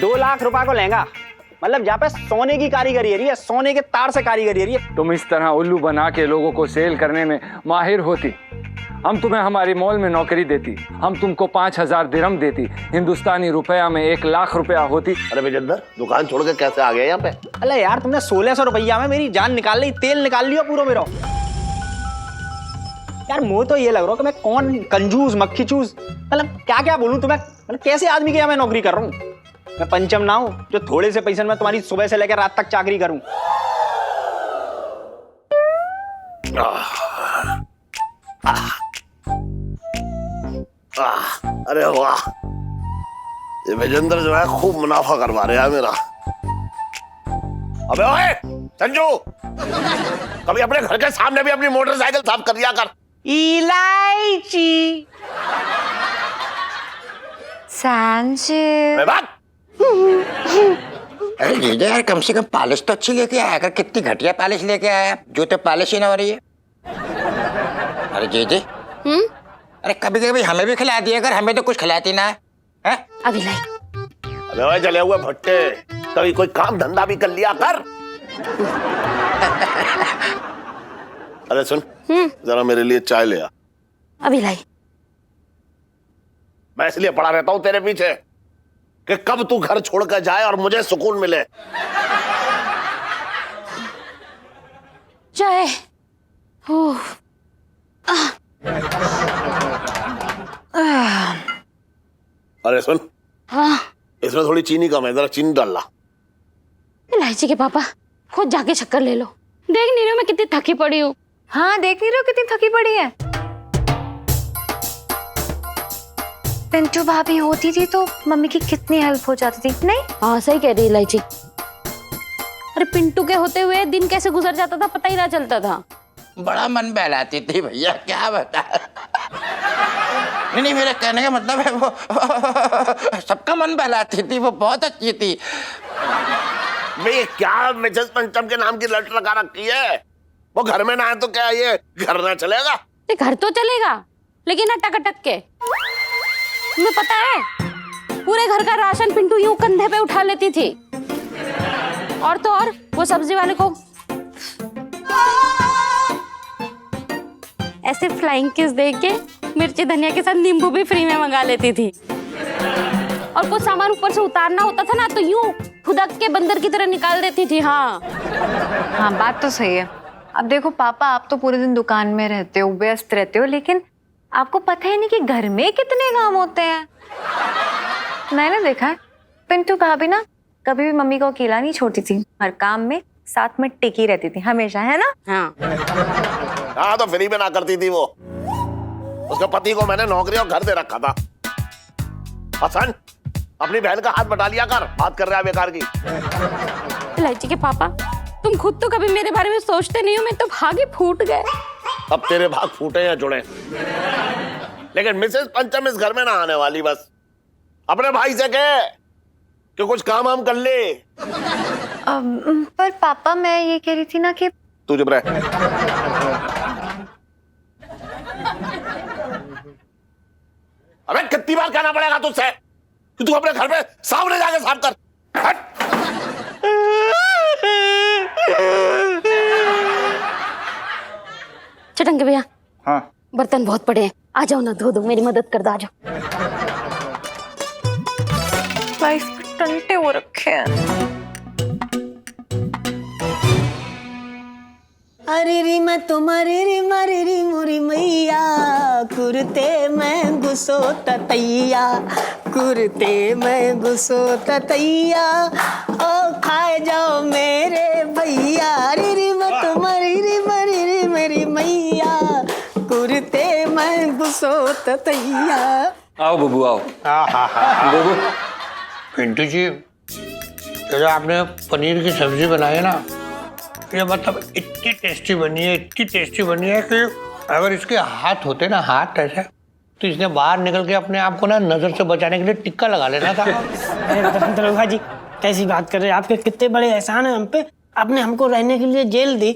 2 लाख रुपए को लहंगा, मतलब जहाँ पे सोने की कारीगरी है, सोने के तार से कारीगरी है। तुम इस तरह उल्लू बना के लोगों को सेल करने में माहिर होती, हम तुम्हें हमारी मॉल में नौकरी देती, हम तुमको 5,000 दिरहम देती, हिंदुस्तानी रुपया में 1,00,000 रुपया होती। अरे विजेंदर, दुकान छोड़ के कैसे आ गया यहाँ पे? अरे यार, तुमने 1600 रुपया में मेरी जान निकाल ली, तेल निकाल लियो पूरा मेरा। यार मुझे तो ये लग रहा है कि मैं कौन कंजूस मक्खी चूस, मतलब क्या क्या बोलूं तुम्हें, मतलब कैसे आदमी के यहाँ मैं नौकरी कर रहा हूँ। मैं पंचम ना हूं जो थोड़े से पैसे में तुम्हारी सुबह से लेकर रात तक चाकरी करूं। अरे वाह, ये विजेंद्र जो है खूब मुनाफा करवा रहा है मेरा। अबे ओए संजू, कभी अपने घर के सामने भी अपनी मोटरसाइकिल साफ कर दिया कर। इलायची बात। अरे जीजा यार, कम से कम पॉलिश तो अच्छी लेके आया कर। कितनी घटिया पॉलिश लेके आया, जो तो पॉलिश ही ना हो रही है। अरे जीजी, अरे कभी कभी हमें भी खिला दिया कर, हमें तो कुछ खिलाती ना है। अभी लाई। अबे ओए जले हुए भट्टे, कभी कोई काम धंधा भी कर लिया कर। अरे सुन, जरा मेरे लिए चाय ले आ। अभी लाई। मैं इसलिए पड़ा रहता हूं तेरे पीछे कि कब तू घर छोड़कर जाए और मुझे सुकून मिले। चाय। अरे सुन, हाँ, इसमें थोड़ी चीनी कम है, जरा चीनी डाल ला। इलायची के पापा, खुद जाके शक्कर ले लो। देख नहीं रहे मैं कितनी थकी पड़ी हूँ। हाँ, देख नहीं रहे हो कितनी थकी पड़ी है। पिंटू भाभी होती थी तो मम्मी की कितनी हेल्प हो जाती थी, नहीं? हाँ सही कह रही इलायची। अरे पिंटू के होते हुए दिन कैसे गुजर जाता था पता ही ना चलता था। बड़ा मन बहलाती थी भैया, क्या बता। नहीं, मेरा कहने का मतलब है वो सबका मन बहलाती थी, वो बहुत अच्छी थी। भाई क्या मिसेस पंचम के नाम की लट लगा रखी है? वो घर में ना है तो क्या ये घर ना चलेगा? घर तो चलेगा, लेकिन अटक अटक के। तुम्हें पता है, पूरे घर का राशन पिंटू यूं कंधे पे उठा लेती थी। और तो और वो सब्जी वाले को ऐसे फ्लाइंग किस दे के मिर्ची धनिया के साथ नींबू भी फ्री में मंगा लेती थी। और कुछ सामान ऊपर से उतारना होता था ना तो यूं खुदक के बंदर की तरह निकाल देती थी। हाँ हाँ, बात तो सही है। अब देखो पापा, आप तो पूरे दिन दुकान में रहते हो, व्यस्त रहते हो, लेकिन आपको पता ही नहीं कि घर में कितने काम होते हैं। मैंने देखा है, पिंटू भाभी ना कभी भी मम्मी को अकेला नहीं छोड़ती थी, हर काम में साथ में टिकी रहती थी हमेशा, है ना? हाँ तो फ्री में ना करती थी वो। उसके पति को मैंने नौकरी और घर दे रखा था। हसन, अपनी बहन का हाथ बटा लिया कर, बात कर रहा है बेकार की। इलायची के पापा, तुम खुद तो कभी मेरे बारे में सोचते नहीं हो, मैं तो भाग ही फूट गए। अब तेरे भाग फूटे या जुड़े, लेकिन मिसेस पंचम इस घर में ना आने वाली। बस अपने भाई से कह कि कुछ काम हम कर ले। पर पापा, मैं ये कह रही थी ना कि तू चुप रह। अबे कितनी बार कहना पड़ेगा तुझसे कि तू अपने घर पे सामने जाके साफ कर। हट। चटंगे भैया, हाँ बर्तन बहुत पड़े हैं, आ जाओ ना, धो दो, मेरी मदद कर दो, आ जाओ। लाइफ में टंटे हो रखे हैं। अरे री मैं तुम्हारी री मारी री मोरी मैया, कुर्ते में घुसो ततैया, कुर्ते में घुसो ततैया, ओ खाए जाओ मेरे भैया। अरे री मैं तुम्हारी री मारी री मेरी मैया, कुर्ते में घुसो ततैया। आओ बबू आओ। बबू, पिंटू जी, ये जो आपने पनीर की सब्जी बनाई है ना, ये मतलब इतनी टेस्टी बनी है, इतनी टेस्टी बनी है कि अगर इसके हाथ होते ना, हाथ ऐसे, तो इसने बाहर निकल के अपने आप को ना नजर से बचाने के लिए टिक्का लगा लेना था। अरे दरोगा जी, कैसी बात कर रहे हैं? आपके कितने बड़े एहसान है हम पे, आपने हमको रहने के लिए जेल दी।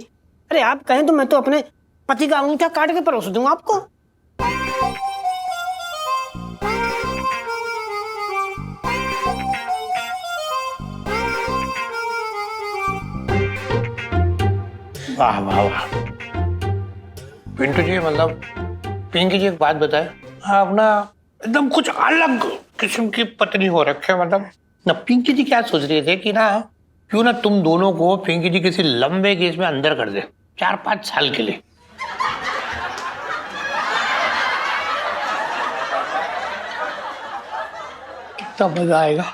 अरे आप कहें तो मैं तो अपने पति का अंगूठा काट के परोस दूंगा आपको। वाह वाह वाह। पिंटू जी मतलब पिंकी जी एक बात बताए, आप ना एकदम कुछ अलग किस्म की पत्नी हो रखे, मतलब ना पिंकी जी क्या सोच रहे थे कि ना क्यों ना तुम दोनों को पिंकी जी किसी लंबे केस में अंदर कर दे 4-5 साल के लिए। कितना मजा आएगा,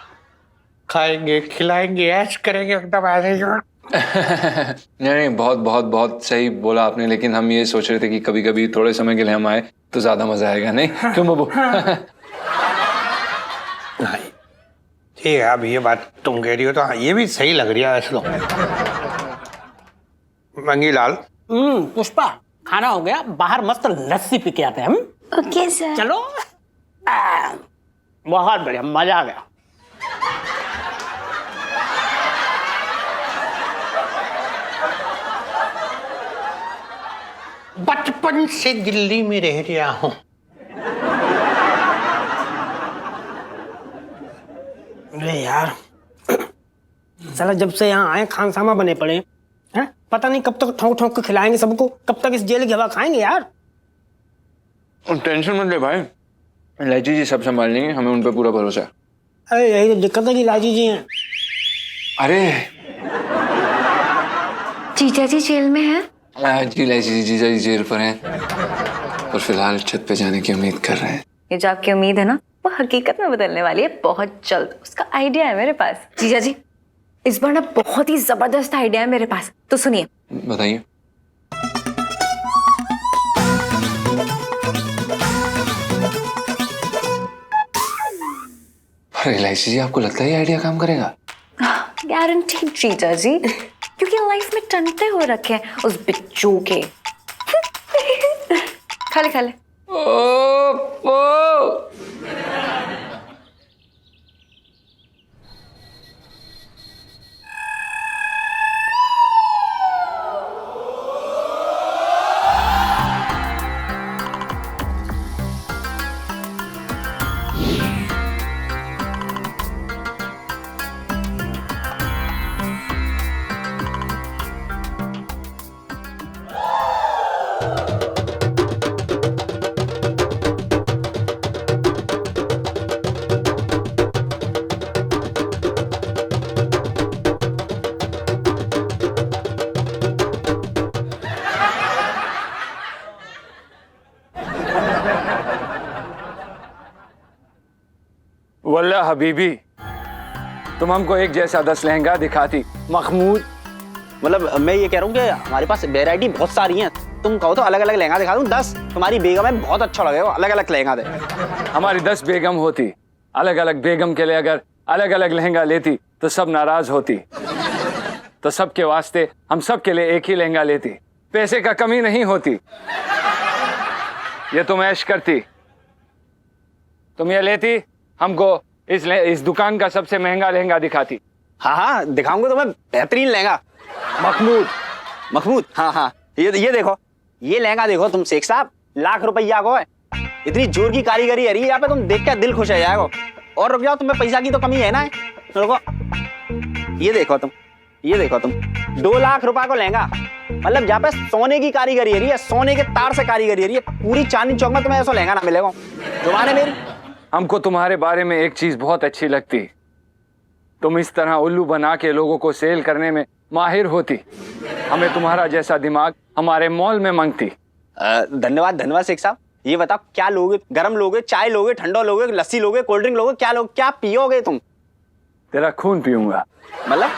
खाएंगे खिलाएंगे ऐश करेंगे एकदम ऐसे ही। नहीं, बहुत बहुत बहुत सही बोला आपने, लेकिन हम ये सोच रहे थे कि कभी कभी थोड़े समय के लिए हम आए तो ज्यादा मजा आएगा, नहीं क्यों बाबू? नहीं ठीक है, अब ये बात तुम कह रही हो तो हाँ, ये भी सही लग रही है वैसे तो। मंगीलाल, पुष्पा खाना हो गया, बाहर मस्त लस्सी पी के आते हैं हम। Okay sir. चलो। बहुत बढ़िया, मजा आ गया। बचपन से दिल्ली में रह रहा हूँ। अरे यार, साला जब से यहाँ आए खानसामा बने पड़े हैं, पता नहीं कब तक ठोंक ठोंक के खिलाएंगे सबको, कब तक इस जेल की हवा खाएंगे यार। टेंशन मत ले भाई, इलायची जी सब संभाल लेंगे, हमें उन पर पूरा भरोसा है। अरे यही तो दिक्कत है कि लाजी जी हैं। अरे जीजा जी जेल में है? जी इलायची जी जीजा जी जेल पर हैं और फिलहाल छत पे जाने की उम्मीद कर रहे हैं। ये जो आपकी उम्मीद है ना वो हकीकत में बदलने वाली है बहुत जल्द। उसका आइडिया है मेरे पास। जीजा जी इस बार ना बहुत ही जबरदस्त आइडिया है मेरे पास, तो सुनिए। बताइए। अरे इलायची जी, आपको लगता है ये आइडिया काम करेगा? गारंटी जीजा जी, क्योंकि लाइफ में टंटे हो रखे हैं उस बिच्चू के। खा ले खा ले। वल्ला हबीबी, तुम हमको एक जैसा 10 लहंगा दिखाती महमूद। मतलब मैं ये कह रहा हूँ कि हमारे पास वैरायटी बहुत सारी है, तुम कहो तो अलग अलग लहंगा दिखा दूँ 10। तुम्हारी बेगम है, बहुत अच्छा लगेगा, अलग अलग लहंगा दे। हमारी 10 बेगम होती, अलग अलग बेगम के लिए अगर अलग अलग लहंगा लेती तो सब नाराज होती, तो सबके वास्ते हम सब के लिए एक ही लहंगा लेती, पैसे का कमी नहीं होती। ये तुम ऐश करती, तुम ये लेती, हमको इस दुकान का सबसे महंगा लहंगा दिखाती। हाँ हाँ दिखाऊंगा तुम्हें बेहतरीन लहंगा। महमूद हाँ, ये देखो, ये लहंगा देखो तुम शेख साहब, लाख रुपया को है। इतनी जोर की कारीगरी है यहाँ पे, तुम देख के दिल खुश हो जाएगा। और रुक जाओ, तुम्हें पैसा की तो कमी है ना। रुको, ये देखो तुम 2 लाख रुपए को लहंगा, मतलब जहाँ पे सोने की कारीगरी है, सोने के तार से कारीगरी है, पूरी चांदनी चौक में तुम्हें ऐसा लहंगा ना मिलेगा। जुबान है मेरी। हमको तुम्हारे बारे में एक चीज बहुत अच्छी लगती, तुम इस तरह उल्लू बना के लोगों को सेल करने में माहिर होती। हमें तुम्हारा जैसा दिमाग हमारे मॉल में मांगती। धन्यवाद शेख साहब। ये बताओ क्या लोगे, गरम लोगे, चाय लोगे, ठंडा लोगे, लस्सी लोगे, कोल्ड ड्रिंक लोगे, क्या पियोगे तुम? तेरा खून पीऊंगा। मतलब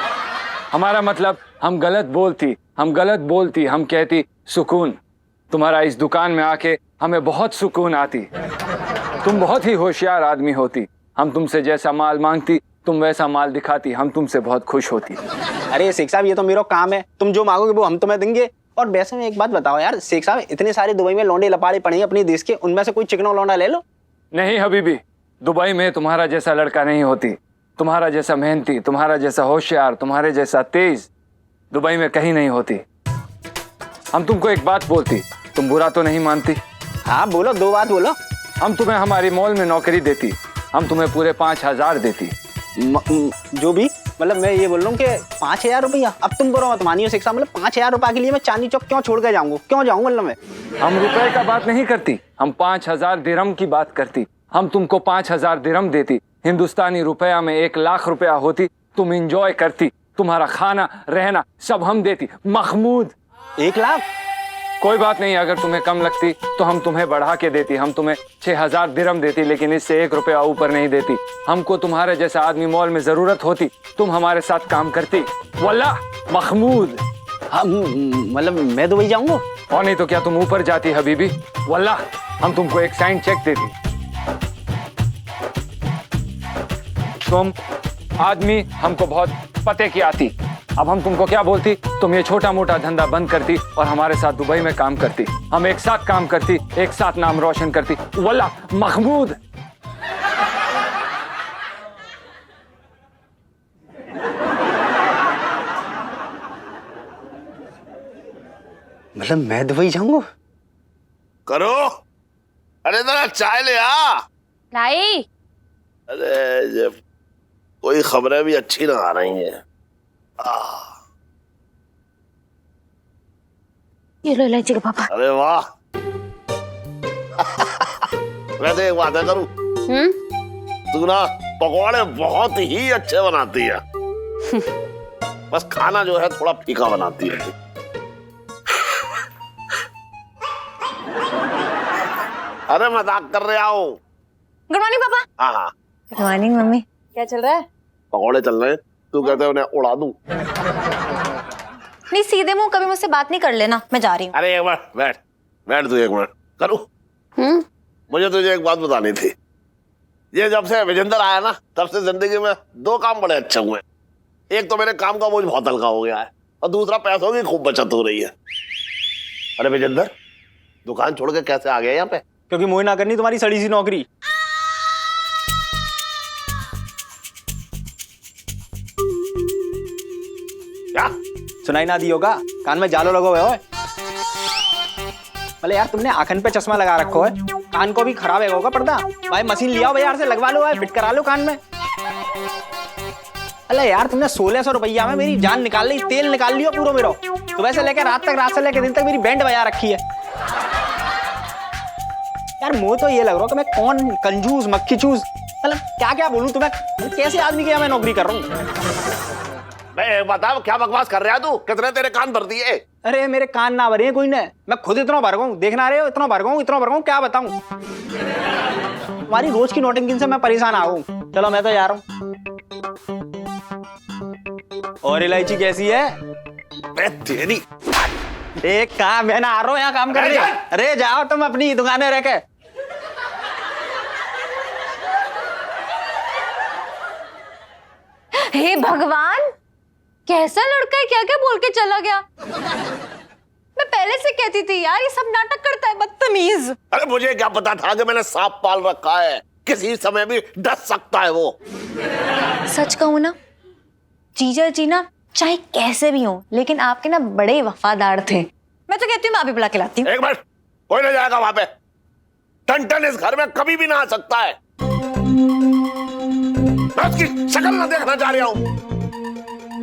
हमारा मतलब हम गलत बोलती, हम कहती सुकून। तुम्हारा इस दुकान में आके हमें बहुत सुकून आती। तुम बहुत ही होशियार आदमी होती, हम तुमसे जैसा माल मांगती तुम वैसा माल दिखाती, हम तुमसे बहुत खुश होती। अरे शेख साहब, ये तो मेरा काम है, तुम जो मांगोगे वो हम तुम्हें देंगे। और वैसे में एक बात बताओ यार शेख साहब, इतने सारे दुबई में लौंडे लपाड़े पड़े हैं अपने देश के, उनमें से कोई चिकना लौंडा ले लो। नहीं हबीबी, दुबई में तुम्हारा जैसा लड़का नहीं होती, तुम्हारा जैसा मेहनती, तुम्हारा जैसा होशियार, तुम्हारे जैसा तेज दुबई में कहीं नहीं होती। हम तुमको एक बात बोलती, तुम बुरा तो नहीं मानती? हाँ बोलो, 2 बात बोलो। हम तुम्हें हमारी मॉल में नौकरी देती, हम तुम्हें पूरे 5,000 देती। जो भी मतलब मैं ये बोल रहा हूँ कि 5,000 रुपया, अब तुम बोलो मत मानियो शेख साहब, मतलब 5,000 रुपया के लिए मैं चांदनी चौक क्यों छोड़ के जाऊंगा, क्यों जाऊंगा मतलब मैं? हम रुपए का बात नहीं करती, हम 5,000 दिरहम की बात करती। हम तुमको 5,000 दिरहम देती, हिंदुस्तानी रुपया में 1,00,000 रुपया होती, तुम इंजॉय करती, तुम्हारा खाना रहना सब हम देती। महमूद 1,00,000? कोई बात नहीं, अगर तुम्हें कम लगती तो हम तुम्हें बढ़ा के देती, हम तुम्हें 6,000 दिरहम देती, लेकिन इससे 1 रुपया ऊपर नहीं देती। हमको तुम्हारे जैसा आदमी मॉल में जरूरत होती, तुम हमारे साथ काम करती। वल्लाह महमूद। हाँ मतलब मैं दुबई जाऊंगा? और नहीं तो क्या तुम ऊपर जाती हबीबी? वल्लाह हम तुमको एक साइन चेक देती। तुम आदमी हमको बहुत पते की आती, अब हम तुमको क्या बोलती, तुम ये छोटा मोटा धंधा बंद करती और हमारे साथ दुबई में काम करती, हम एक साथ काम करती, एक साथ नाम रोशन करती। वल्लाह महमूद। मतलब मैं दुबई जाऊंगा? करो, अरे जरा चाय ले आ। लाई। अरे जब कोई खबरें भी अच्छी ना आ रही हैं। ये लो इलायची का पापा। अरे वाह। वैसे एक बात है करूं, तू ना पकौड़े बहुत ही अच्छे बनाती है, बस खाना जो है थोड़ा फीका बनाती है तू। अरे मजाक कर रहा हूँ। गुड मॉर्निंग पापा। हाँ हाँ, गुड मॉर्निंग मम्मी। क्या चल रहा है? पकौड़े चल रहे हैं, तू कहते उन्हें उड़ा दूं? नहीं, सीधे मुंह कभी मुझसे बात नहीं कर लेना, मैं जा रही हूँ। अरे एक मिनट बैठ, बैठ तू एक मिनट। करूं, मुझे तुझे एक बात बतानी थी। ये जब से विजेंद्र आया ना, तब से जिंदगी में 2 काम बड़े अच्छे हुए। एक तो मेरे काम का बोझ बहुत हल्का हो गया है, और दूसरा पैसों की खूब बचत हो रही है। अरे विजेंद्र, दुकान छोड़ के कैसे आ गया यहाँ पे? क्योंकि मुझे ना करनी तुम्हारी सड़ी सी नौकरी। क्या सुनाई ना दी होगा, कान में जालो लगा हुआ है। मतलब यार तुमने आंखन पे चश्मा लगा रखो है, कान को भी खराब है होगा पर्दा। भाई मशीन लिया बाजार से, लगवा लो, फिट करा लो कान में। अरे यार तुमने 1,600 रुपया में मेरी जान निकाल ली, तेल निकाल लियो पूरा मेरा। सुबह से लेकर रात तक, रात से लेकर दिन तक मेरी बैंड बजा रखी है। यार मुझे तो ये लग रहा है कि मैं कौन कंजूस मक्खी चूस, मतलब क्या क्या बोलूं तुम्हें, कैसे आदमी के यहाँ मैं नौकरी कर रहा हूँ। मैं बता, क्या बकवास कर रहा है तू? कितने तेरे कान भर दिए? अरे मेरे कान ना भरे हैं कोई ने, मैं खुद इतना भर गया हूं, देखना रहे हो, इतना भर गया हूं, इतना भर गया हूं, क्या बताऊं। तुम्हारी रोज की नोटिंग से मैं परेशान आ गया हूं। चलो मैं तो जा रहा हूं। और इलायची कैसी है? तेरी एक काम है ना, आ रहा हूं यहाँ काम कर रही। अरे जाओ तुम अपनी दुकानें रह के। हे भगवान, कैसा लड़का है, क्या क्या बोल के चला गया। मैं पहले से कहती थी यार, ये सब नाटक करता है, बदतमीज। अरे मुझे क्या पता था कि मैंने सांप पाल रखा है, किसी समय भी डस सकता है वो। सच कहूं ना, जीजा जी ना चाहे कैसे भी हो, लेकिन आपके ना बड़े वफादार थे। मैं तो कहती हूँ मैं अभी बुला के लाती हूँ। एक मिनट, कोई नहीं जाएगा वहां पे। टन इस घर में कभी भी ना आ सकता है। मैं उसकी शक्ल ना देखना चाह रहा हूँ।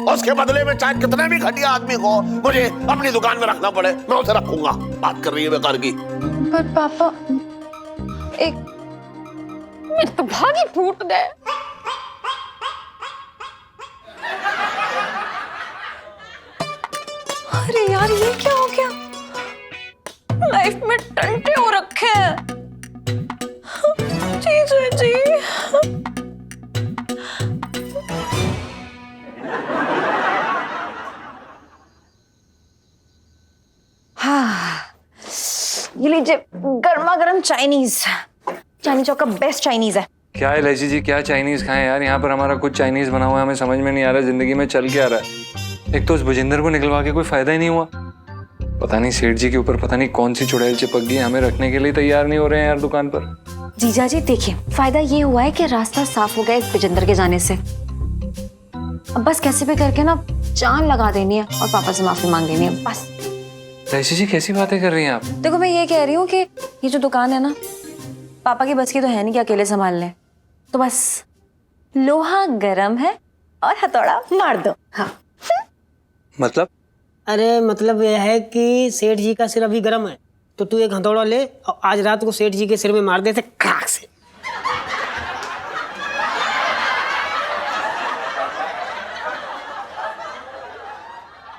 उसके बदले में चाहे कितने भी घटिया आदमी हो, मुझे अपनी दुकान में रखना पड़े, मैं उसे रखूंगा। बात कर रही है बेकार की। पर पापा, एक मेरे तो भाग ही फूट गए। अरे यार, ये क्या हो गया? लाइफ में टंटे हो रखे हैं। जीजा जी, ये लीजिए गर्मा गर्म चाइनीज। चांदनी चौक का बेस्ट चाइनीज है। क्या है इलायची जी, क्या चाइनीज खाएं यार? यहाँ पर हमारा कुछ चाइनीज बना हुआ है, हमें समझ में नहीं आ रहा जिंदगी में चल क्या रहा है। एक तो उस भुजिंदर को निकलवा के कोई फायदा ही नहीं हुआ। पता नहीं सेठ जी के ऊपर पता नहीं कौन सी चुड़ैल चिपक गई, हमें रखने के लिए तैयार नहीं हो रहे हैं यार दुकान पर। जीजा जी देखिए, फायदा ये हुआ है कि रास्ता साफ हो गया इस विजेंद्र के जाने से। अब बस कैसे भी करके ना जान लगा देनी है और पापा से माफी मांग लेनी है बस। इलायची जी कैसी बातें कर रही हैं आप? देखो मैं ये कह रही हूँ कि ये जो दुकान है ना, पापा की बस की तो है नहीं कि अकेले संभाल लें। तो बस लोहा गरम है, और हथौड़ा मार दो। हाँ मतलब अरे मतलब यह है कि सेठ जी का सिर अभी गर्म है, तो तू एक हथौड़ा ले और आज रात को सेठ जी के सिर में मार देते खाक से।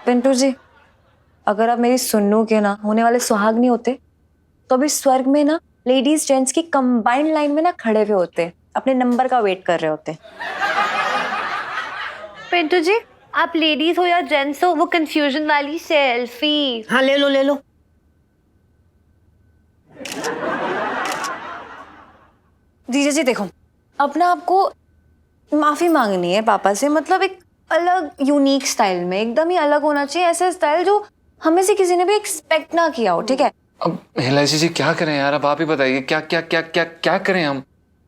पिंटू जी, अगर आप मेरी सुन्नू के ना होने वाले सुहाग नहीं होते तो अभी स्वर्ग में ना लेडीज जेंट्स की कंबाइंड लाइन में ना खड़े हुए होते, अपने नंबर का वेट कर रहे होते। पिंटू जी, आप लेडीज हो या जेंट्स हो, वो कंफ्यूजन वाली सेल्फी। हाँ ले लो ले लो। जीजा जी देखो, अब ना आपको माफी मांगनी है पापा से, मतलब एक अलग यूनिक स्टाइल में, एकदम ही अलग होना चाहिए, ऐसा स्टाइल जो हमें से किसी ने भी एक्सपेक्ट ना किया हो, ठीक है? अब एलआईसी जी क्या करें यार, अब आप ही बताइए क्या क्या क्या क्या क्या करें हम?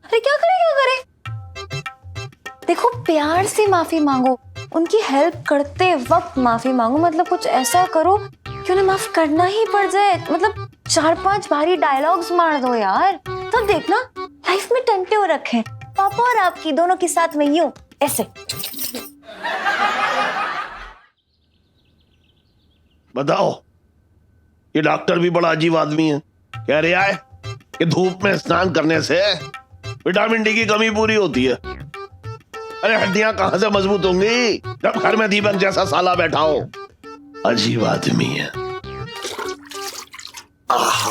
अरे क्या करें? देखो, प्यार से माफी मांगो, उनकी हेल्प करते वक्त माफी मांगो, मतलब कुछ ऐसा करो कि उन्हें माफ करना ही पड़ जाए, मतलब 4-5 भारी डायलॉग्स मार दो यार, तब देखना लाइफ में टंटे हो रखे हैं पापा और आपकी दोनों के साथ में, यूं ऐसे। बताओ, ये डॉक्टर भी बड़ा अजीब आदमी है। कह रहा है कि धूप में स्नान करने से विटामिन डी की कमी पूरी होती है। अरे हड्डियां कहां से मजबूत होंगी जब घर में दीपक जैसा साला बैठा हो। अजीब आदमी है। आहा,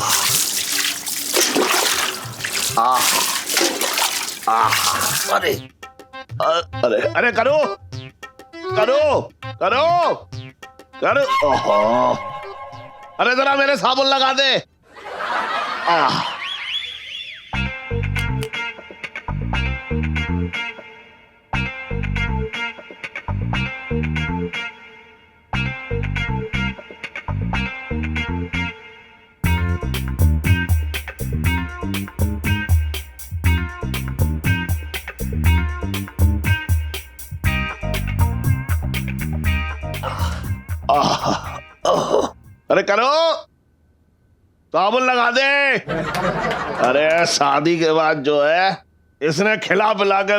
आहा, आहा, अरे अरे अरे करो करो करो करो। ओहो, अरे जरा मेरे साबुन लगा दे। आह, अरे करो, साबुन लगा दे। अरे शादी के बाद जो है इसने खिला पिला के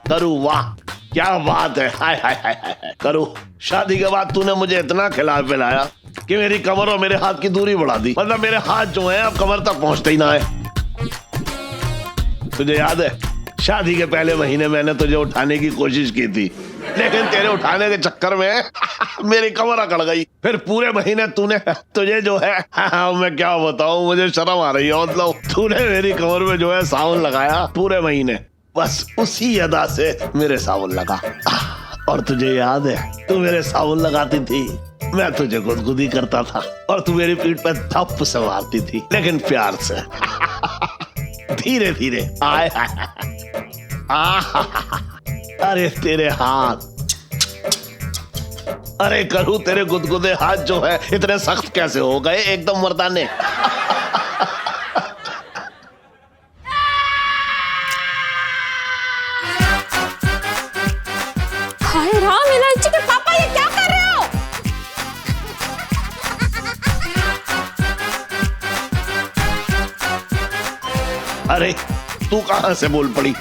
करू, वाह क्या बात है। हाय हाय हाय हाय करू, शादी के बाद तूने मुझे इतना खिला पिलाया कि मेरी कमर और मेरे हाथ की दूरी बढ़ा दी, मतलब मेरे हाथ जो है अब कमर तक पहुंचते ही ना है। तुझे याद है शादी के पहले महीने मैंने तुझे उठाने की कोशिश की थी, लेकिन तेरे उठाने के चक्कर में मेरी कमर अकड़ गई। फिर पूरे महीने तूने, तुझे जो है मैं क्या बताऊं, मुझे शर्म आ रही है, मतलब तूने मेरी कमर में जो है साबुन लगाया पूरे महीने, बस उसी अदा से मेरे साबुन लगा। और तुझे याद है तू मेरे साबुन लगाती थी, मैं तुझे गुदगुदी करता था और तू मेरी पीठ पर थप से मारती थी, लेकिन प्यार से धीरे धीरे। आए अरे तेरे हाथ, अरे करूं तेरे गुदगुदे हाथ जो है इतने सख्त कैसे हो गए, एकदम मर्दाने। हाय राम, इलायची के पापा ये क्या कर रहे हो? अरे तू कहां से बोल पड़ी?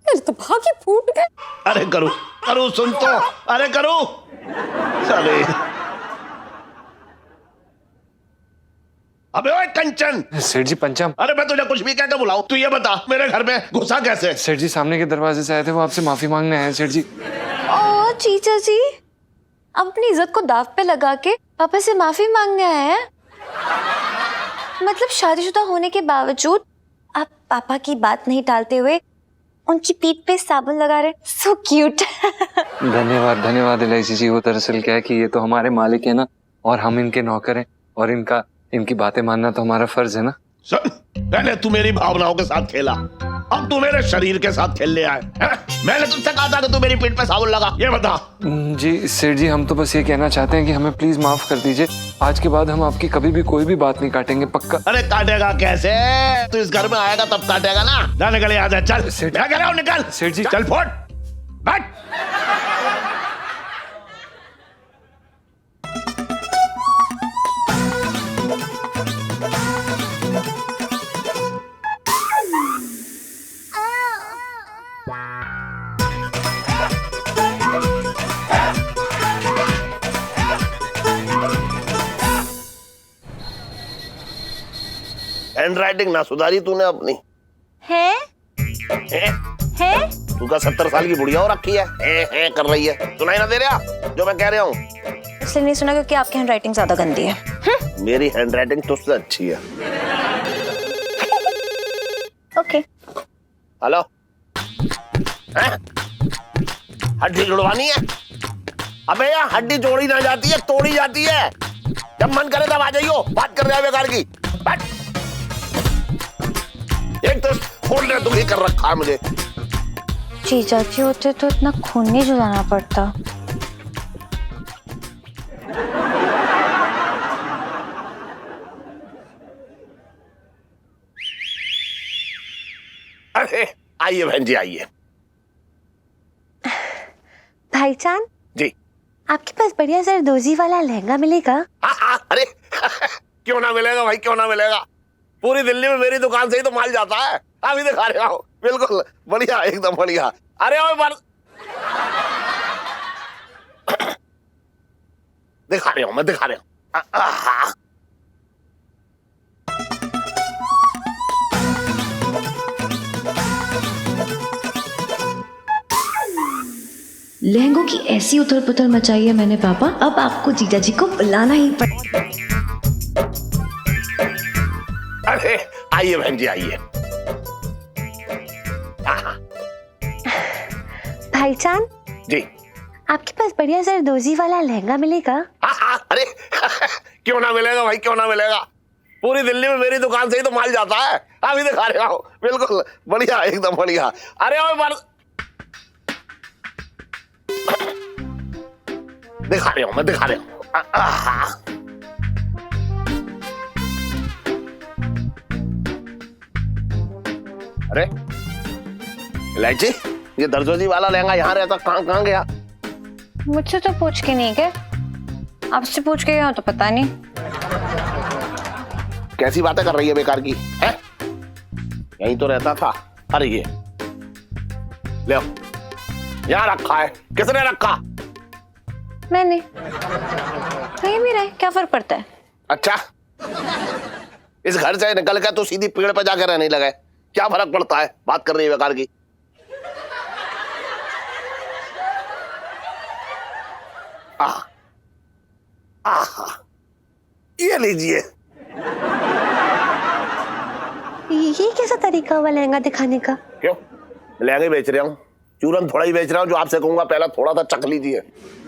मेरे तो भागी फूट गए। अरे करू करू सुन तो, अरे करू, अरे अबे ओए कंचन। सेठ जी पंचम। अरे मैं तुझे कुछ भी कहकर बुलाऊं, तू ये बता मेरे घर में घुसा कैसे? सेठ जी सामने के दरवाजे से आए थे, वो आपसे माफी मांगने आए हैं सेठ जी। ओ जीजा जी, आप अपनी इज्जत को दाव पे लगा के पापा से माफी मांगने आए हैं? मतलब शादीशुदा होने के बावजूद आप पापा की बात नहीं टालते हुए उनकी पीठ पे साबुन लगा रहे, सो क्यूट। धन्यवाद धन्यवाद एलआईसी जी। वो दरअसल क्या है कि ये तो हमारे मालिक है ना, और हम इनके नौकर हैं, और इनकी बातें मानना तो हमारा फर्ज है ना। सुन, पहले तू मेरी भावनाओं के साथ खेला, अब तू मेरे शरीर के साथ खेलने आए हैं? मैंने तुझसे कहा था कि तू मेरी पीठ पे साबुन लगा, ये बता। जी सेठ जी, हम तो बस ये कहना चाहते हैं कि हमें प्लीज माफ कर दीजिए। आज के बाद हम आपकी कभी भी कोई भी बात नहीं काटेंगे, पक्का। अरे काटेगा कैसे? तू इस घर में आएगा तब काटेगा ना। जा निकल यहाँ से, चल। सेठ- क्या कह रहा हूँ, निकल। सेठ जी- चल फोड़, बैठ। हैंड राइटिंग ना सुधारी तूने अपनी? है है? है तू का 70 साल की बुढ़िया हो रखी है कर रही है। सुनाई ना दे रहा जो मैं कह रहा हूँ? इसलिए नहीं सुना क्योंकि आपकी हैंड राइटिंग ज्यादा गंदी है। मेरी हैंड राइटिंग तुझसे अच्छी है। ओके। हेलो, हड्डी जुड़वानी है? अबे यार हड्डी जोड़ी ना जाती है, तोड़ी जाती है। जब मन करे तब आ जाइयो, बात कर रहे हैं बेकार की। बैठ। एक तो फोन ने दुखी कर रखा है मुझे। जीजा जी होते तो इतना खून नहीं जुटाना पड़ता। अरे आइए बहन जी, आइए। भाईजान, जी आपके पास बढ़िया जरदोजी वाला लहंगा मिलेगा? अरे क्यों ना मिलेगा भाई, क्यों ना मिलेगा। पूरी दिल्ली में मेरी दुकान से ही तो माल जाता है। अभी दिखा रहा हूँ, बिल्कुल बढ़िया, एकदम बढ़िया। अरे ओए दिखा रहा हूँ, मैं दिखा रहा हूँ। लहंगों की ऐसी उथल पुथल मचाई है मैंने पापा, अब आपको जीजा जी को बुलाना ही पड़ेगा। अरे आइए बहन जी, आइए। भाईजान, जी आपके पास बढ़िया जरदोजी वाला लहंगा मिलेगा? अरे क्यों ना मिलेगा भाई, क्यों ना मिलेगा। पूरी दिल्ली में मेरी दुकान से ही तो माल जाता है। अभी दिखा रहा हूँ, बिल्कुल बढ़िया, एकदम बढ़िया। अरे ओए दिखा रहा हूँ, मैं दिखा रहा हूँ। अरे इलायची, ये दरजोजी वाला लहंगा यहाँ रहता, कहाँ कहाँ गया? मुझसे तो पूछ के नहीं गए, आपसे पूछ के गया तो पता नहीं। कैसी बातें कर रही है बेकार की, है? यहीं तो रहता था। अरे ये ले आओ, यहाँ रखा है। किसने रखा? मैंने। कहीं भी रहे क्या फर्क पड़ता है? अच्छा, इस घर से निकल के तो सीधी पेड़ पे जाकर रहने लगा, क्या फर्क पड़ता है? बात कर रही है बेकार की। ये लीजिए। ये कैसा तरीका हुआ लहंगा दिखाने का? क्यों, लहंगे बेच रहा हूँ, चूरन थोड़ा ही बेच रहा हूँ। जो आपसे कहूंगा पहला थोड़ा सा चख लीजिए।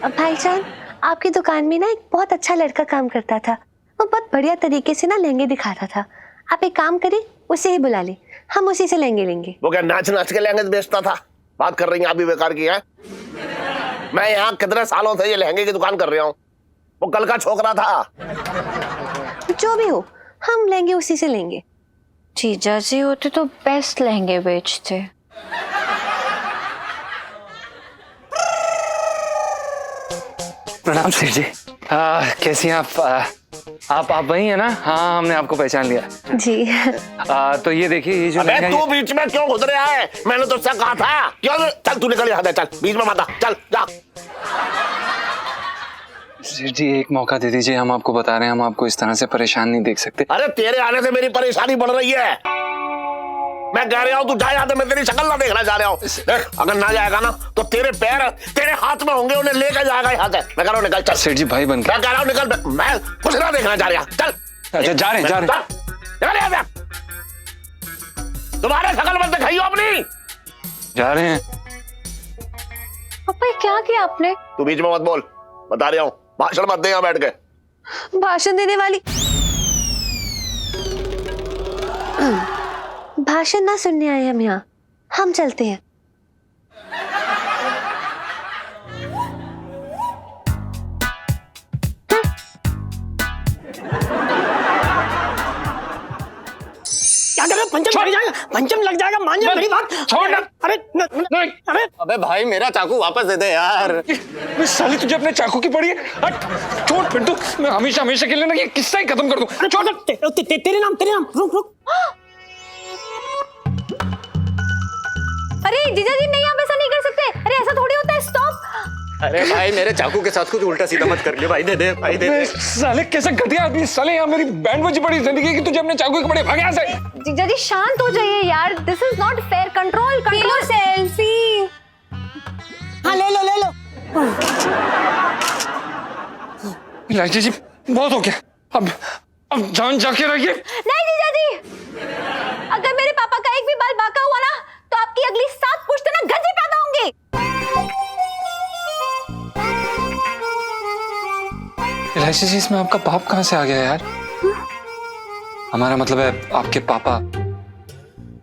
अब भाईजान, आपकी दुकान में ना एक बहुत अच्छा लड़का काम करता था, वो बहुत बढ़िया तरीके से ना लहंगे दिखाता था। आप एक काम करिए, उसे ही बुला ले, हम उसी से लहंगे लेंगे। वो क्या नाच नाच के लहंगे बेचता था? बात कर रही हैं आप भी बेकार की है। मैं यहाँ कितने सालों से ये लहंगे की दुकान कर रहा हूँ, वो कल का छोकरा था। जो भी हो, हम लहंगे उसी से लेंगे। जीजा जी होते तो बेस्ट लहंगे बेचते। प्रणाम सेठ जी। कैसी हैं आप? आप वही है ना? हाँ, हमने आपको पहचान लिया जी। तो ये देखिए, ये जो अबे लहंगा तू बीच में क्यों घुस रहा है? मैंने तो उससे कहा था। क्यों? चल तू निकल यहाँ से, चल बीच में मत आ, चल जा। सेठ जी एक मौका दे दीजिए, हम आपको बता रहे हैं, हम आपको इस तरह से परेशान नहीं देख सकते। अरे तेरे आने से मेरी परेशानी बढ़ रही है। मैं कह रहा हूँ तू जा यहाँ से, मैं तेरी शक्ल ना देखना चाह रहा हूँ। देख, अगर ना जाएगा ना तो तेरे पैर तेरे हाथ में होंगे, उन्हें लेकर जाएगा यहाँ से। मैं कह रहा हूँ निकल, चल। सेठ जी भाई बन के। मैं कह रहा हूँ निकल, मैं कुछ ना देखना चाह रहा। चल। अच्छा जा रहे हैं। निकल यहाँ से। तुम्हारे शक्ल मत दिखाइयो अपनी। जा रहे हैं। पापा क्या किया आपने? तू बीच में मत बोल, बता रहा हूँ। भाषण मत दे यहाँ बैठ के। भाषण देने वाली। भाषण ना सुनने आए हम यहाँ, हम चलते हैं। क्या कर रहे हो? पंचम लग जाएगा, पंचम लग जाएगा, मान जा मेरी बात। छोड़ ना। अरे अरे अबे भाई मेरा चाकू वापस दे दे यार। साली तुझे अपने चाकू की पड़ी है। हट, छोड़ पिंटू, मैं हमेशा हमेशा के लिए ना ये किस्सा ही खत्म कर दूं। अरे छोड़ तेरे नाम रुक रुक। अरे जीजा जी नहीं, आप ऐसा नहीं कर सकते। अरे ऐसा थोड़ी होता है, स्टॉप। अरे भाई मेरे चाकू के साथ कुछ उल्टा सीधा मत कर ले भाई, दे दे भाई दे दे। साले कैसे घटिया आदमी, साले यहाँ मेरी बैंड बजी पड़ी जिंदगी की, तुझे अपने चाकू के पड़े, भाग यहाँ से। जीजा जी शांत हो जाइए यार, this is not fair. Control selfie. हाँ ले लो ले लो। इलायची जी बहुत हो गया, अब जान जाके रहिए। नहीं जीजा जी, अगर मेरे पापा का एक भी बाल बाका हुआ ना तो आपकी अगली 7 पुश्त ना गंजी पैदा होंगी। इलायची जी इसमें आपका बाप कहाँ से आ गया यार? हमारा मतलब है आपके पापा।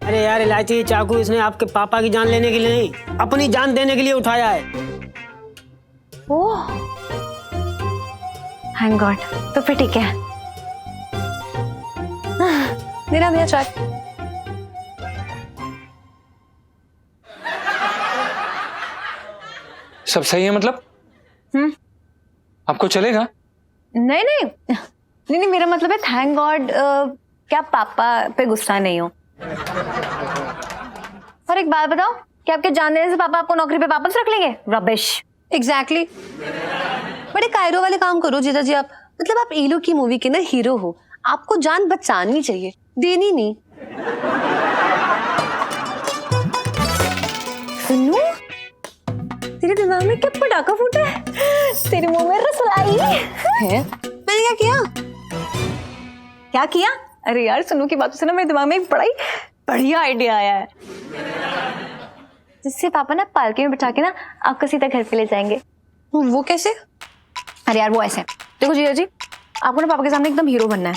अरे यार इलायची चाकू इसने आपके पापा की जान लेने के लिए नहीं, अपनी जान देने के लिए उठाया है। ओह थैंक गॉड, तो फिर ठीक है। मेरा भैया चाक। सब सही है मतलब? आपको चलेगा? नहीं नहीं नहीं, मेरा मतलब है थैंक गॉड क्या पापा पे गुस्सा नहीं हो। और एक बात बताओ, क्या आपके जान देने से पापा आपको नौकरी पे वापस रख लेंगे? रबिश। एग्जैक्टली। बड़े कायरो वाले काम करो जीजा जी आप, मतलब आप ईलो की मूवी के ना हीरो हो, आपको जान बचानी चाहिए, देनी नहीं। सुनो, तेरे दिमाग में क्या पटाखा फूटा है? तेरे मुंह में रसलाई है। मैंने क्या किया? क्या किया? अरे यार सुनो की बातों से ना मेरे दिमाग में एक बड़ा ही बढ़िया आइडिया आया है, जिससे पापा ना पालकी में बिठा के ना आपको सीधा घर पे ले जाएंगे। वो कैसे? अरे यार वो ऐसे, देखो जीजा जी, आपको ना पापा के सामने एकदम हीरो बनना है,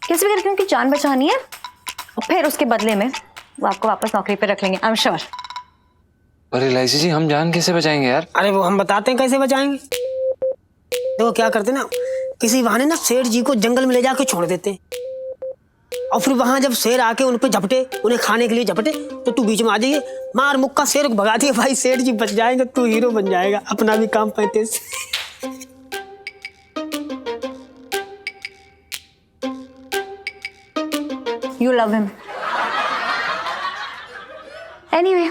कैसे भी करके उनकी जान बचानी है, और फिर उसके बदले में वो आपको वापस नौकरी पे रख लेंगे, आई एम श्योर। पर इलायची जी हम जान कैसे बचाएंगे यार? अरे वो हम बताते हैं कैसे बचाएंगे। देखो क्या करते ना, किसी बहाने ना शेर जी को जंगल में ले जाके छोड़ देते हैं, और फिर वहां जब शेर आके उन पे झपटे, उन्हें खाने के लिए झपटे, तो तू बीच में आ जाइए, मार मुक्का शेर को भगा दिए, भाई सेठ जी बच जाएंगे, तू हीरो बन जाएगा, अपना भी काम पैते से। You love him. Anyway,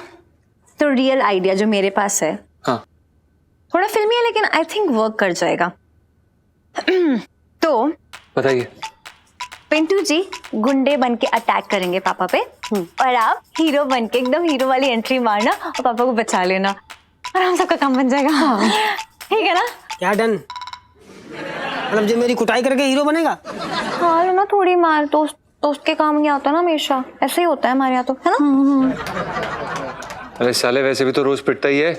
तो रियल आइडिया जो मेरे पास है, हाँ। थोड़ा फिल्मी है लेकिन आई थिंक वर्क कर जाएगा। तो बताइए। पिंटू जी गुंडे बन के अटैक करेंगे पापा पे, और आप हीरो बन के एकदम हीरो वाली एंट्री मारना और पापा को बचा लेना, और हम सबका काम बन जाएगा। हाँ। ठीक है ना? क्या डन? मतलब जो मेरी कुटाई करके हीरो बनेगा? हाँ लो ना, थोड़ी मार दोस्त के काम नहीं आता ना, हमेशा ऐसे ही होता है हमारे यहाँ तो, है ना? अरे साले वैसे भी तो रोज पिटता ही है।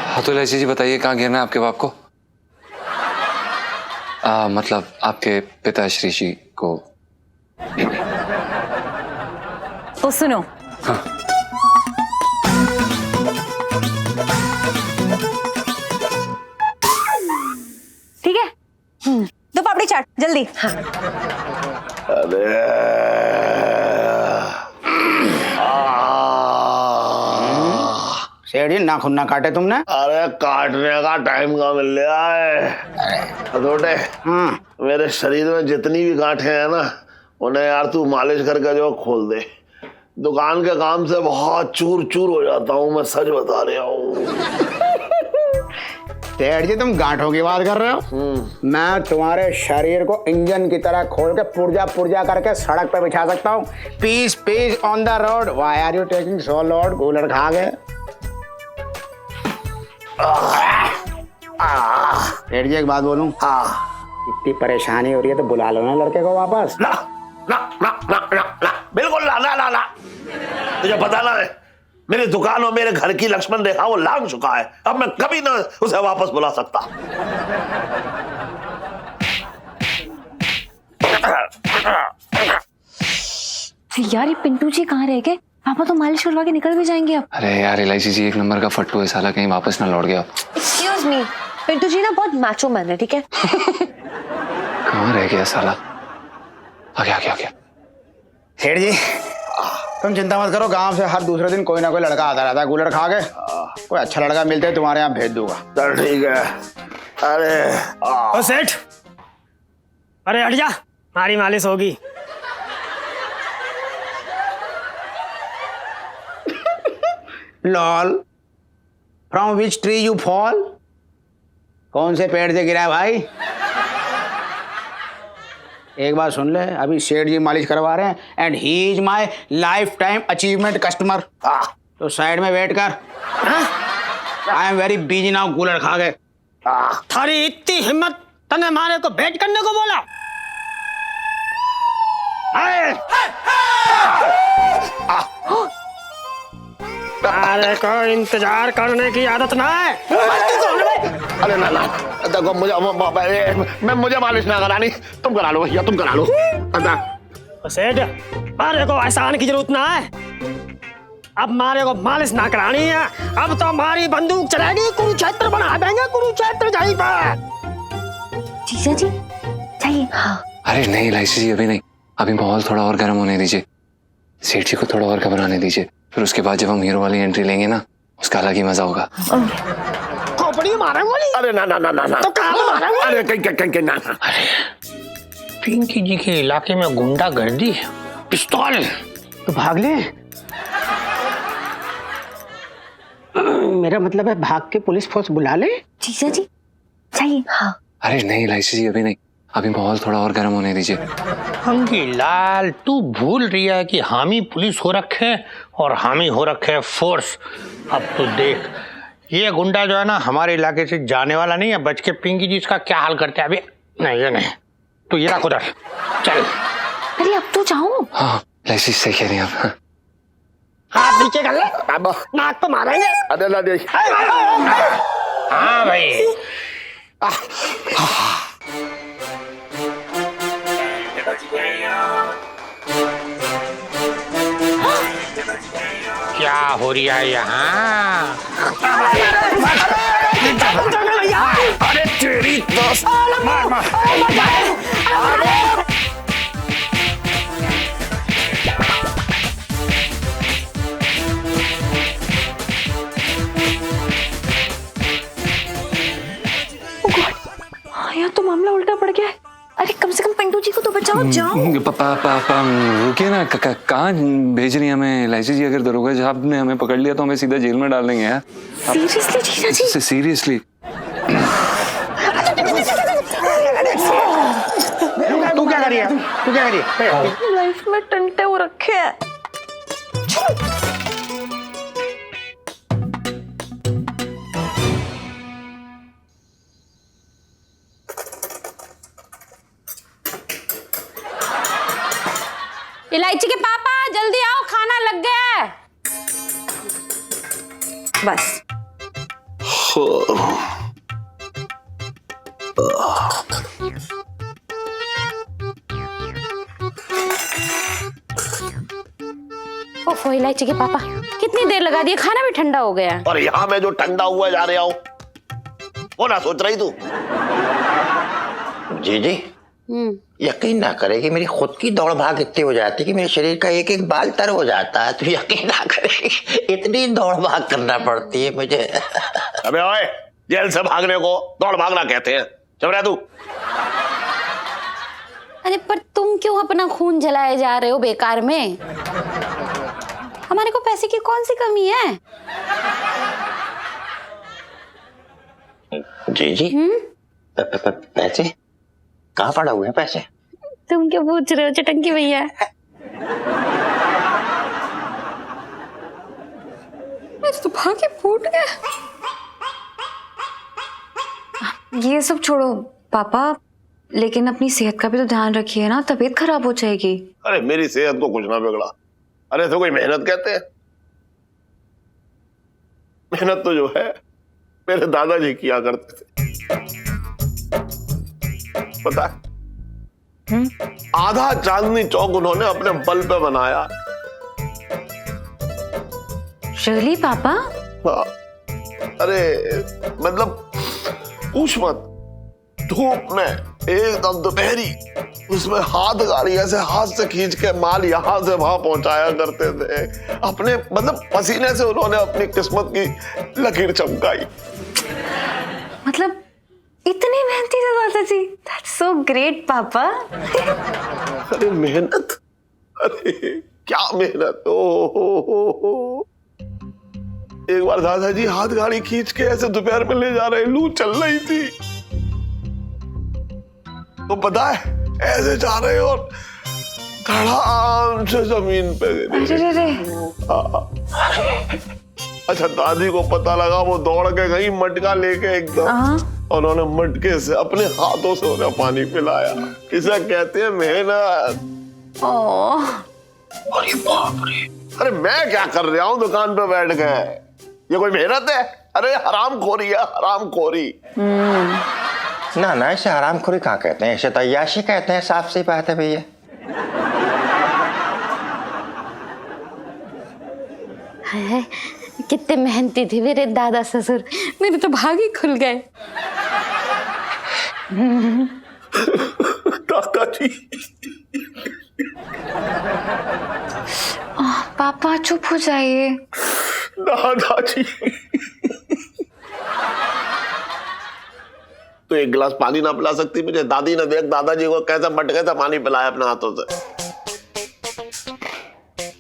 हाँ तो इलायची जी बताइए कहाँ गिरना है आपके बाप को? मतलब आपके पिताश्री जी को। तो सुनो। हाँ। ठीक है, दो पापड़ी चाट जल्दी। हाँ। सेठ जी नाखून ना काटे तुमने? अरे काटने का टाइम कहाँ मिल रहा है अदोटे। मेरे शरीर में जितनी भी गांठें हैं ना, उन्हें यार तू मालिश करके जो खोल दे। दुकान के काम से बहुत चूर चूर हो जाता हूँ, मैं सच बता रहा हूँ। सेठ जी तुम गांठों की बात कर रहे हो? मैं तुम्हारे शरीर को इंजन की तरह खोल के पुर्जा पुर्जा करके सड़क पे बिछा सकता हूँ। Peace peace on the road, why are you taking so load? Cooler खा गए। सेठ जी एक बात बोलूं? हाँ। इतनी परेशानी हो रही है तो बुला लो ना लड़के को वापस। ना ना ना ना ना ना बिल्कुल ना ना ना ना। तुझे पता ना है, मेरी दुकान और मेरे घर की लक्ष्मण रेखा वो लांग चुका है, अब मैं कभी ना उसे वापस बुला सकता। यार ये पिंटू जी कहाँ रह गए? पापा तो मालिश करवा के निकल भी जाएंगे अब। अरे यार इलायची जी एक नंबर का फट्टू है साला, कहीं वापस ना लौट गया। एक्सक्यूज मी, पिंटू जी ना बहुत मैचो मैन है, ठीक है? कहाँ रह गया साला? आ गया। सेठ जी तुम चिंता मत करो, गांव से हर दूसरे दिन कोई ना कोई लड़का आता रहता है गुलर खा के। कोई अच्छा लड़का मिलते है तुम्हारे यहाँ भेज दूंगा। चल ठीक है। अरे ओ सेठ, अरे हट जा, हमारी मालिश होगी। Lol, from which tree you fall? कौन से पेड़ से गिरा है भाई? एक बात सुन ले, अभी सेठ जी मालिश करवा रहे हैं and he is my life time achievement customer. तो साइड में वेट कर। I am very busy now cooler खा के। थारी इतनी हिम्मत, तने हमारे को भेंट करने को बोला? अरे को इंतजार करने की आदत ना है। अरे ना देखो मुझे मालिश ना करानी, तुम करा लो भैया, तुम करा लो। सेठ, मारे को एहसान की जरूरत ना है। अब मारे को मालिश ना करानी है, अब तो हमारी बंदूक चलेगी, कुरुक्षेत्र बना देंगे, कुरुक्षेत्र जाई पर। जीजा जी चाहिए? हाँ। अरे नहीं इलायची जी अभी नहीं, अभी माहौल थोड़ा और गर्म होने दीजिए, सेठ जी को थोड़ा और घबराने दीजिए, फिर उसके बाद जब हम हीरो वाली एंट्री लेंगे ना उसका अलग ही मजा होगा। खोपड़ी मारेंगे? अरे ना तो कहाँ मारेंगे? अरे कहीं ना। अरे पिंकी जी के इलाके में गुंडागर्दी, पिस्तौल तो भाग ले। मेरा मतलब है भाग के पुलिस फोर्स बुला ले। जीजा जी चाहिए? हाँ। अरे नहीं इलायची जी अभी नहीं, अभी माहौल थोड़ा और गर्म होने दीजिए। अंगी लाल, तू भूल रही है कि हामी पुलिस हो रखे और हामी हो रखे फोर्स। अब तो देख, ये गुंडा जो है ना हमारे इलाके से जाने वाला नहीं है, बच के पिंकी जी इसका क्या हाल करते हैं अभी। नहीं ये नहीं, तो ये रख उधर, चल। अरे अब तो जाओ। हाँ इलायची सही कह रही हैं आप। हाथ नीचे कर ले, नाक पे मारेंगे। अरे ना देख। हाँ भाई। क्या हो रहा है यहाँ? अरे तेरी दोस्त मार। यहाँ तो मामला उल्टा पड़ गया है। अरे कम से कम पिंटू जी को तो बचाओ, जाओ। पापा रुकिए ना, कहाँ भेज रही हैं हमें इलायची जी? अगर दरोगा साहब ने हमें पकड़ लिया तो हमें सीधा जेल में डाल देंगे यार। सीरियसली जीजा जी? सीरियसली। तू क्या करिए? तू क्या करिए? लाइफ में टंटे हो रखे हैं। इलायची के पापा जल्दी आओ, खाना लग गया है। बस ओफो, इलायची के पापा कितनी देर लगा दी, खाना भी ठंडा हो गया। और यहाँ मैं जो ठंडा हुआ जा रहा हूँ वो ना सोच रही तू? जी यकीन ना करे कि मेरी खुद की दौड़ भाग इतनी हो जाती है कि मेरे शरीर का एक एक बाल तर हो जाता है, तो यकीन ना करे इतनी दौड़ भाग करना पड़ती है मुझे। अबे ओए, जेल से भागने को दौड़ भागना कहते हैं। चुप रह तू। अरे पर तुम क्यों अपना खून जलाए जा रहे हो बेकार में? हमारे को पैसे की कौन सी कमी है? जी पैसे कहाँ पड़ा हुए हैं पैसे? तुम क्यों पूछ रहे हो चटंकी भैया? मेरे तो भागे फूट गया। ये सब छोड़ो पापा, लेकिन अपनी सेहत का भी तो ध्यान रखिए ना, तबीयत खराब हो जाएगी। अरे मेरी सेहत को कुछ ना बिगड़ा। अरे तो कोई मेहनत कहते हैं? मेहनत तो जो है मेरे दादाजी किया करते थे, पता आधा चांदनी चौक उन्होंने अपने बल पे बनाया। रियली पापा? हाँ। अरे मतलब पूछ मत, धूप में एकदम दोपहरी उसमें हाथ गाड़ी ऐसे हाथ से खींच के माल यहां से वहां पहुंचाया करते थे। अपने मतलब पसीने से उन्होंने अपनी किस्मत की लकीर चमकाई। मतलब इतनी मेहनती थे दादाजी। दैट्स सो ग्रेट पापा। अरे मेहनत, अरे क्या मेहनत। ओ एक बार दादाजी हाथ गाड़ी खींच के ऐसे दोपहर में ले जा रहे, लू चल रही थी, तो पता है ऐसे जा रहे और धड़ाम से जमीन पे गिरे। अच्छा दादी को पता लगा, वो दौड़ के गई मटका लेके एकदम, और उन्होंने मटके से अपने हाथों से उन्हें पानी पिलाया। इसे कहते हैं मेहनत। अरे बाप रे, अरे मैं क्या कर रहा हूँ दुकान पे बैठ के, ये कोई मेहनत है? अरे हरामखोरी है, हरामखोरी। ना इसे हरामखोरी कहाँ कहते हैं, इसे तो अय्याशी कहते हैं। साफ सी बात है भैया। कितने मेहनती थे मेरे दादा ससुर, मेरे तो भाग ही खुल गए। दादाजी। पापा चुप हो जाइए। दादाजी तो एक गिलास पानी ना पिला सकती मुझे? दादी ने देख दादाजी को कैसे मटके से पानी पिलाया अपने हाथों से।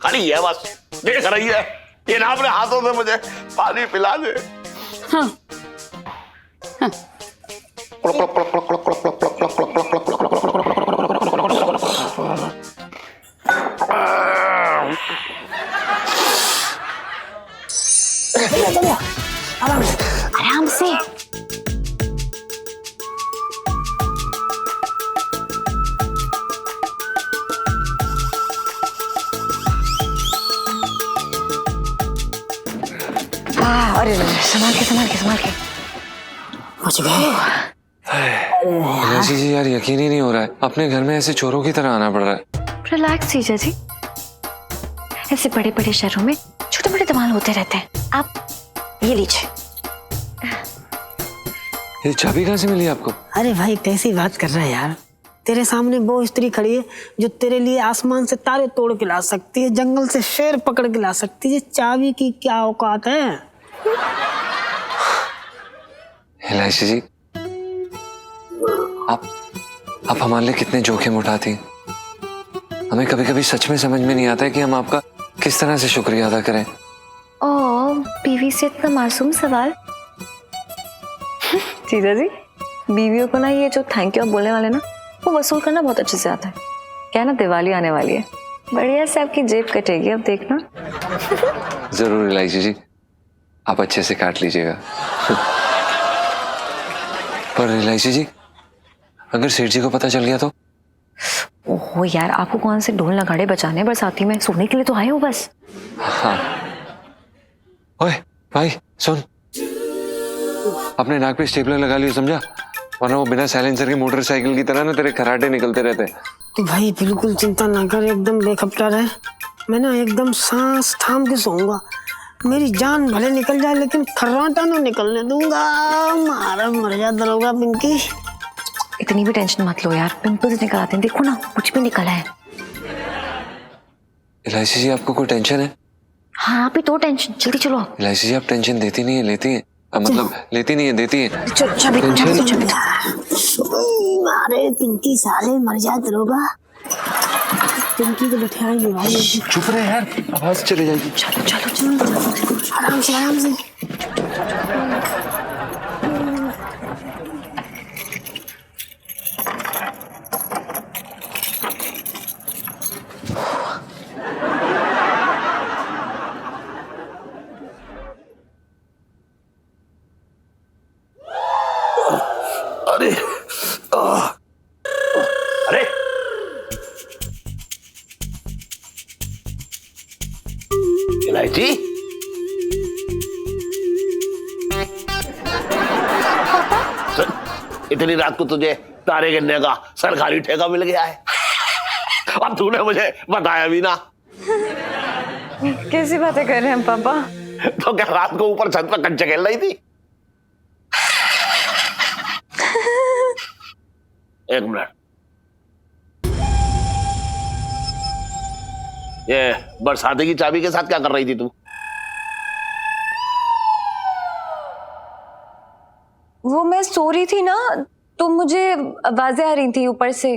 खाली है बस, देख रही है ये ना अपने हाथों से मुझे पानी पिला दे। हाँ। हाँ। आराम से। अरे संभाल के। पहुंच गए। जी यार यकीन ही नहीं हो रहा है, अपने घर में ऐसे चोरों की तरह आना पड़ रहा है। रिलैक्स जीजा जी, ऐसे बड़े बड़े शहरों में छोटे बड़े धमाल होते रहते हैं। आप ये लीजिए। ये चाबी कहाँ से मिली आपको? अरे भाई कैसी बात कर रहा है यार, तेरे सामने वो स्त्री खड़ी है जो तेरे लिए आसमान से तारे तोड़ के ला सकती है, जंगल से शेर पकड़ के ला सकती है। चाबी की क्या औकात है? इलायची जी, आप हमारे लिए कितने जोखिम उठाती हैं। हमें कभी कभी सच में समझ में नहीं आता है कि हम आपका किस तरह से शुक्रिया अदा करें। ओह, बीवी से इतना मासूम सवाल। जीजा जी, बीवियों को ना ये जो थैंक यू बोलने वाले ना, वो वसूल करना बहुत अच्छे से आता है। क्या ना दिवाली आने वाली है, बढ़िया से आपकी जेब कटेगी, अब देखना। जरूर इलायची जी, आप अच्छे से काट लीजिएगा। पर इलायची जी, अगर सेठ जी को पता चल गया तो? ओहो यार, आपको कौन से ढोल नगाड़े बजाने बरसाती में, सोने के लिए तो आए हो बस। हाँ। ओए भाई सुन, अपने नाक पे स्टेपलर लगा लियो, समझा? वरना वो बिना साइलेंसर की मोटरसाइकिल की तरह ना तेरे खराटे निकलते रहते। तो भाई बिल्कुल चिंता ना कर, एकदम बेखपटा रहे। मैं ना एकदम सांस थाम के सोऊंगा। मेरी जान भले निकल जाए लेकिन खर्राटा ना निकलने दूंगा। मारा मर जा दरोगा पिंकी। इतनी भी टेंशन मत लो यार, पिंपल्स निकल आते हैं, देखो ना कुछ भी निकला है। इलायची जी, आपको कोई टेंशन है? हाँ, आप ही तो टेंशन, जल्दी चलो। इलायची जी, आप टेंशन देती नहीं है, लेती है, मतलब लेती नहीं है, देती है। मारे पिंकी साले मर जा दरोगा। पिंकी को बैठाएंगे भाई। चुप रहे यार, आवाज चली जाएगी। चलो आराम से। अरे इलायची, इतनी रात को तुझे तारे गिनने का सरकारी ठेका मिल गया है। अब तूने मुझे बताया भी ना। कैसी बातें कर रहे हैं पापा? तो क्या रात को ऊपर छत पर कंचे खेल रही थी? एक मिनट, ये बरसाती की चाबी के साथ क्या कर रही थी तू? वो मैं सो रही थी ना, तो मुझे आवाजें आ रही थी ऊपर से,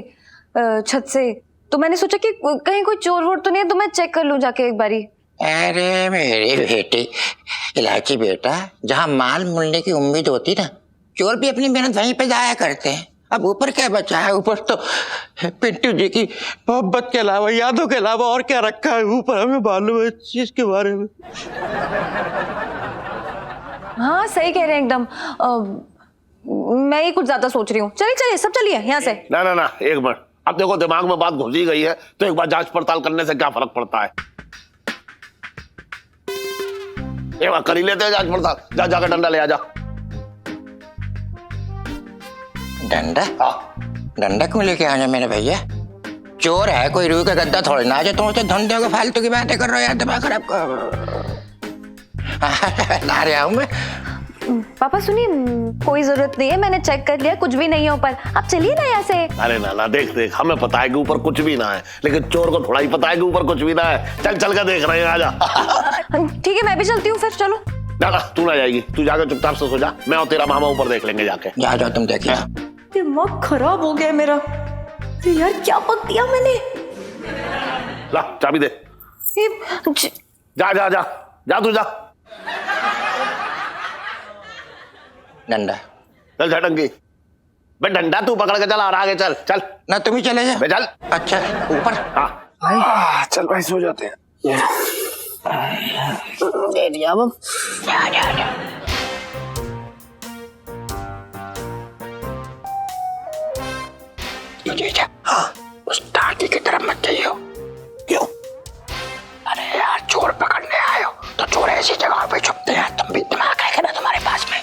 छत से, तो मैंने सोचा कि कहीं कोई चोर वोर तो नहीं है, तो मैं चेक कर लूं जाके एक बारी। अरे मेरे बेटे, इलायची बेटा, जहाँ माल मिलने की उम्मीद होती ना, चोर भी अपनी मेहनत वहीं पे जाया करते हैं। अब ऊपर क्या बचा है? ऊपर तो पिंटू जी की मोहब्बत के अलावा, यादों के अलावा और क्या रखा है ऊपर? हमें मालूम है इस चीज के बारे में। हाँ सही कह रहे हैं एकदम। मैं ही कुछ ज्यादा सोच रही हूँ। चलिए चलिए सब चलिए यहाँ से। ना ना ना, एक मिनट, अब देखो दिमाग में बात घुस ही गई है तो एक बार जांच पड़ताल करने से क्या फर्क पड़ता है? एक बार कर ही लेते हैं जांच पड़ताल। जा जाकर डंडा ले आ जा। डंडा? हाँ। डंडा क्यों लेके आना मेरे भैया? चोर है कोई, रूह का गद्दा थोड़ी ना। तुम तो धंधे को फालतू की बातें कर रहे हो यार, दिमाग खराब कर। ला रहा हूं मैं। पापा सुनिए, कोई जरूरत नहीं है, मैंने चेक कर लिया, कुछ भी नहीं है ऊपर। आप चलिए ना यहाँ से। अरे ना, देख देख, हमें पता है कि ऊपर कुछ भी ना है, लेकिन चोर को थोड़ा ही पता है कि ऊपर कुछ भी ना है। चल चल कर देख रहे हैं, आजा। ठीक है, मैं भी चलती हूँ फिर। चलो ना, तू ना जाएगी, तू जाकर चुपचाप से सो जा। मैं और तेरा मामा ऊपर देख लेंगे जाके। जा जाओ, तुम देखिए। दिमाग खराब हो गया मेरा। अरे यार क्या पक दिया मैंने। ला चाबी दे। जा जा जा जा, तू जा। डंडा चल झटंगी, बे डंडा तू पकड़ के चल और आगे चल। चल ना, तुम ही चले जा। बे चल। अच्छा ऊपर। हाँ चल भाई सो जाते हैं। दे दिया अब। जा जा जा। हाँ, उस टाकी की तरफ मत जाइयो। क्यों? अरे यार, चोर पकड़ने आए हो तो चोर ऐसी जगह पे छुपते हैं। तुम भी दिमाग है ना तुम्हारे पास में?